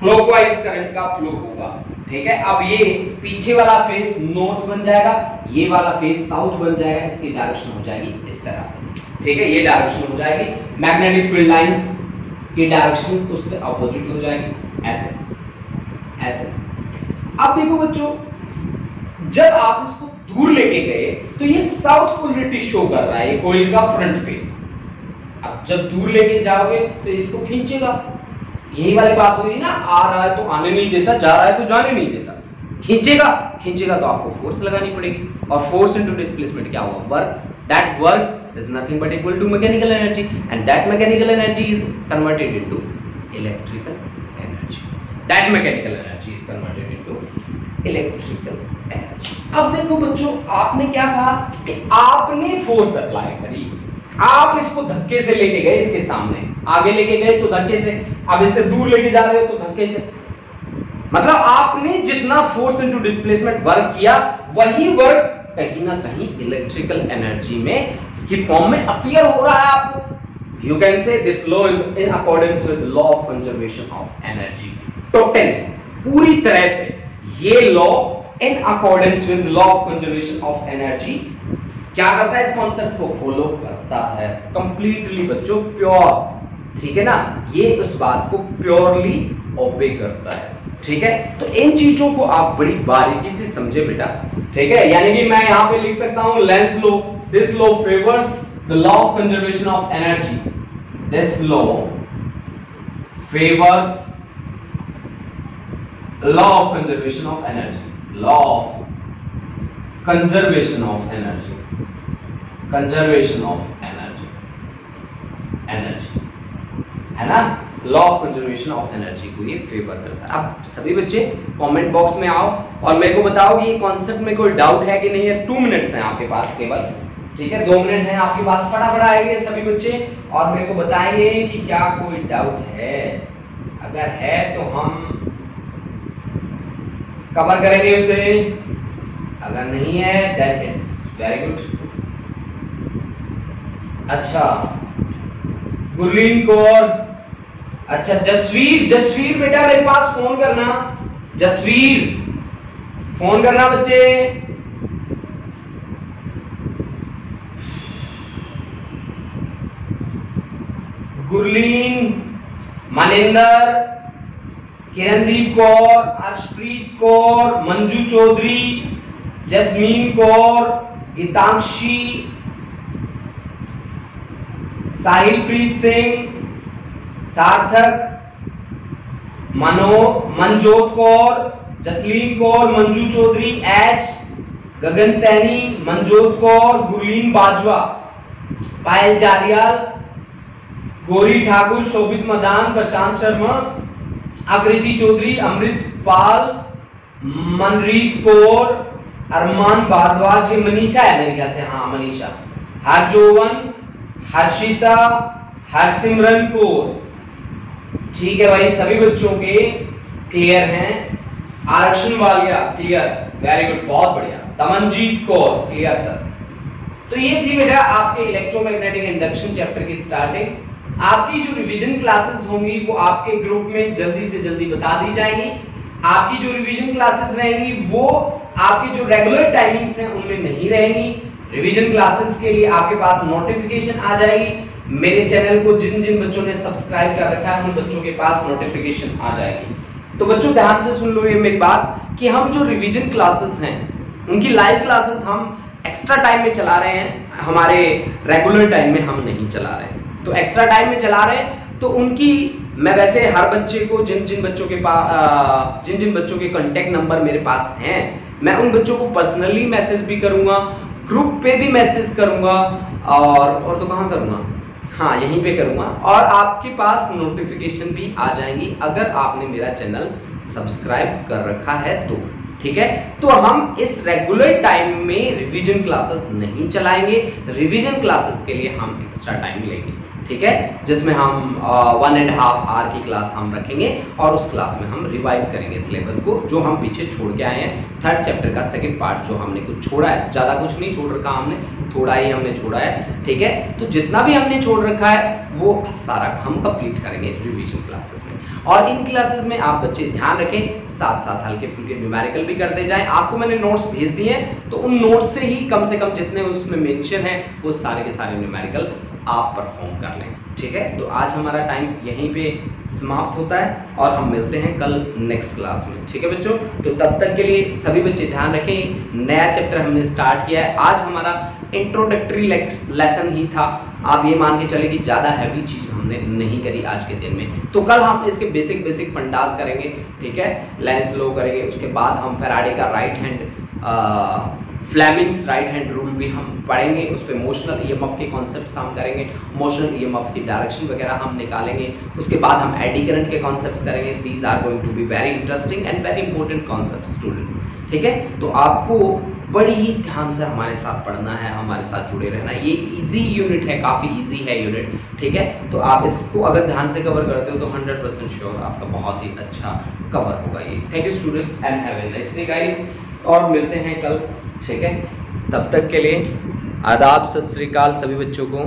क्लॉकवाइज करंट का फ्लो होगा, ठीक है। अब ये पीछे वाला फेस नॉर्थ बन जाएगा, ये वाला फेस साउथ बन जाएगा, इसकी डायरेक्शन हो जाएगी इस तरह से, ठीक है, ये डायरेक्शन हो जाएगी। मैग्नेटिक फील्ड लाइंस की डायरेक्शन उससे अपोजिट हो जाएगी, ऐसे ऐसे। अब देखो बच्चों, जब आप इसको दूर लेके गए तो ये साउथ पोलरिटी शो कर रहा है, ये कोइल का फ्रंट फेस। अब जब दूर लेके जाओगे तो इसको खींचेगा, यही वाली बात हुई ना, आ रहा है तो आने नहीं देता, जा रहा है तो जाने नहीं देता, खींचेगा, खींचेगा तो आपको फोर्स लगानी पड़ेगी, और फोर्स इनटू डिस्प्लेसमेंट क्या होगा, work. That work is nothing but equal to mechanical energy, and that mechanical energy is converted into electrical energy, that mechanical energy is converted into electrical energy. अब देखो बच्चों, आपने क्या कहा कि आपने फोर्स अप्लाई करी, आप इसको धक्के से लेके गए, इसके सामने आगे लेके गए तो धक्के से, अब इससे दूर लेके जा रहे हो तो धक्के से, मतलब आपने जितना फोर्स इनटू डिस्प्लेसमेंट वर्क किया वही वर्क कहीं ना कहीं इलेक्ट्रिकल एनर्जी में की फॉर्म में अपीयर हो रहा है आपको। You can say this law is in accordance with law of conservation of energy, total पूरी तरह से ये law in accordance with law of conservation of energy क्या करता है, इस कॉन्सेप्ट को फॉलो करता है कंप्लीटली बच्चों, प्योर, ठीक है ना, ये उस बात को प्योरली ओबे करता है, ठीक है। तो इन चीजों को आप बड़ी बारीकी से समझे बेटा, ठीक है। यानी कि मैं यहां पे लिख सकता हूं Lenz law, this law favours the law of conservation of energy, this law favours law of conservation of energy, law of conservation of energy, conservation of energy, energy है ना, law of conservation of energy को ये फेवर करता है। अब सभी बच्चे कमेंट बॉक्स में आओ और मेरे को बताओ कि ये कॉन्सेप्ट में कोई डाउट है कि नहीं है। 2 मिनट्स हैं आपके पास केवल, ठीक है, 2 मिनट हैं आपके पास, फटाफट आएंगे सभी बच्चे और मेरे को बताएंगे कि क्या कोई डाउट है। अगर है तो हम कवर करेंगे उसे, अगर नहीं है देन इट्स वेरी गुड। अच्छा गुरलीन कौर, अच्छा जसवीर, जसवीर बेटा मेरे पास फोन करना, जसवीर फोन करना बच्चे। गुरलीन, मानेंद्र, किरणदीप कौर, अर्शप्रीत कौर, मंजू चौधरी, जसमीन कौर, गीतांशी, साहिलप्रीत सिंह, सार्थक, मनजोत कौर, जसलीन कौर, मंजू चौधरी, ऐश, गगन सैनी, मनजोत कौर, गुरलीन बाजवा, पायल जारियाल, गौरी ठाकुर, शोभित मदान, प्रशांत शर्मा, आकृति चौधरी, अमृत पाल, मनरीत कौर, अरमान भारद्वाज, ये मनीषा है मेरे ख्याल से, हाँ मनीषा, हरजोवन, हर्षिता, हरसिमरन कौर, ठीक है भाई, सभी बच्चों के क्लियर हैं। आरक्षण वालिया क्लियर, वेरी गुड, बहुत बढ़िया। तमनजीत कौर क्लियर सर। तो ये थी बेटा आपके इलेक्ट्रोमैग्नेटिक इंडक्शन चैप्टर की स्टार्टिंग। आपकी जो रिवीजन क्लासेस होंगी वो आपके ग्रुप में जल्दी से जल्दी बता दी जाएंगी। आपकी जो रिवीजन क्लासेस रहेंगी वो आपकी जो रेगुलर टाइमिंग्स हैं उनमें नहीं रहेंगी। रिवीजन क्लासेस के लिए आपके पास नोटिफिकेशन आ जाएगी। मेरे चैनल को जिन जिन बच्चों ने सब्सक्राइब कर रखा है उन बच्चों के पास नोटिफिकेशन आ जाएगी। तो बच्चों ध्यान से सुन लो ये मेरी बात कि हम जो रिवीजन क्लासेस हैं उनकी लाइव क्लासेस हम एक्स्ट्रा टाइम में चला रहे हैं, हमारे रेगुलर टाइम में हम नहीं चला रहे हैं। तो एक्स्ट्रा टाइम में चला रहे हैं तो उनकी, मैं वैसे हर बच्चे को जिन जिन बच्चों के पास जिन जिन बच्चों के कॉन्टेक्ट नंबर मेरे पास हैं, मैं उन बच्चों को पर्सनली मैसेज भी करूंगा, ग्रुप पे भी मैसेज करूंगा, और तो कहाँ करूंगा, हाँ यहीं पे करूंगा, और आपके पास नोटिफिकेशन भी आ जाएंगी अगर आपने मेरा चैनल सब्सक्राइब कर रखा है तो। ठीक है, तो हम इस रेगुलर टाइम में रिवीजन क्लासेस नहीं चलाएंगे, रिवीजन क्लासेस के लिए हम एक्स्ट्रा टाइम लेंगे। ठीक है, जिसमें हम 1.5 आवर की क्लास हम रखेंगे और उस क्लास में हम रिवाइज करेंगे सिलेबस को, जो हम पीछे छोड़ के आए हैं। 3rd चैप्टर का 2nd पार्ट जो हमने कुछ छोड़ा है, ज़्यादा कुछ नहीं छोड़ रखा हमने, थोड़ा ही हमने छोड़ा है। ठीक है, तो जितना भी हमने छोड़ रखा है वो सारा हम कंप्लीट करेंगे रिवीजन क्लासेस में। और इन क्लासेस में आप बच्चे ध्यान रखें, साथ साथ हल्के फुल्के न्यूमेरिकल भी करते जाएं। आपको मैंने नोट्स भेज दिए हैं, तो उन नोट्स से ही कम से कम जितने उसमें मेंशन है वो सारे के सारे न्यूमेरिकल आप परफॉर्म कर लें। ठीक है, तो आज हमारा टाइम यहीं पे समाप्त होता है और हम मिलते हैं कल नेक्स्ट क्लास में। ठीक है बच्चों, तो तब तक के लिए सभी बच्चे ध्यान रखें, नया चैप्टर हमने स्टार्ट किया है। आज हमारा इंट्रोडक्टरी लेसन ही था, आप ये मान के चले कि ज़्यादा हैवी चीज़ हमने नहीं करी आज के दिन में। तो कल हम इसके बेसिक फंडास करेंगे। ठीक है, लेंस लो करेंगे, उसके बाद हम फैराडे का right hand Fleming's right hand rule भी हम पढ़ेंगे, उस पर मोशनल ईएमएफ के कॉन्सेप्ट्स हम करेंगे, मोशनल ईएमएफ की डायरेक्शन वगैरह हम निकालेंगे। उसके बाद हम एडी करंट के कॉन्सेप्ट्स करेंगे। These are going to be very interesting and very important concepts students. ठीक है, तो आपको बड़ी ही ध्यान से हमारे साथ पढ़ना है, हमारे साथ जुड़े रहना है। ये इजी यूनिट है, काफ़ी इजी है यूनिट। ठीक है, तो आप इसको अगर ध्यान से कवर करते हो तो 100% श्योर आपका बहुत ही अच्छा कवर होगा ये। Thank you students and have a nice day guys, और मिलते हैं कल। ठीक है, तब तक के लिए आदाब, सत श्री अकाल सभी बच्चों को।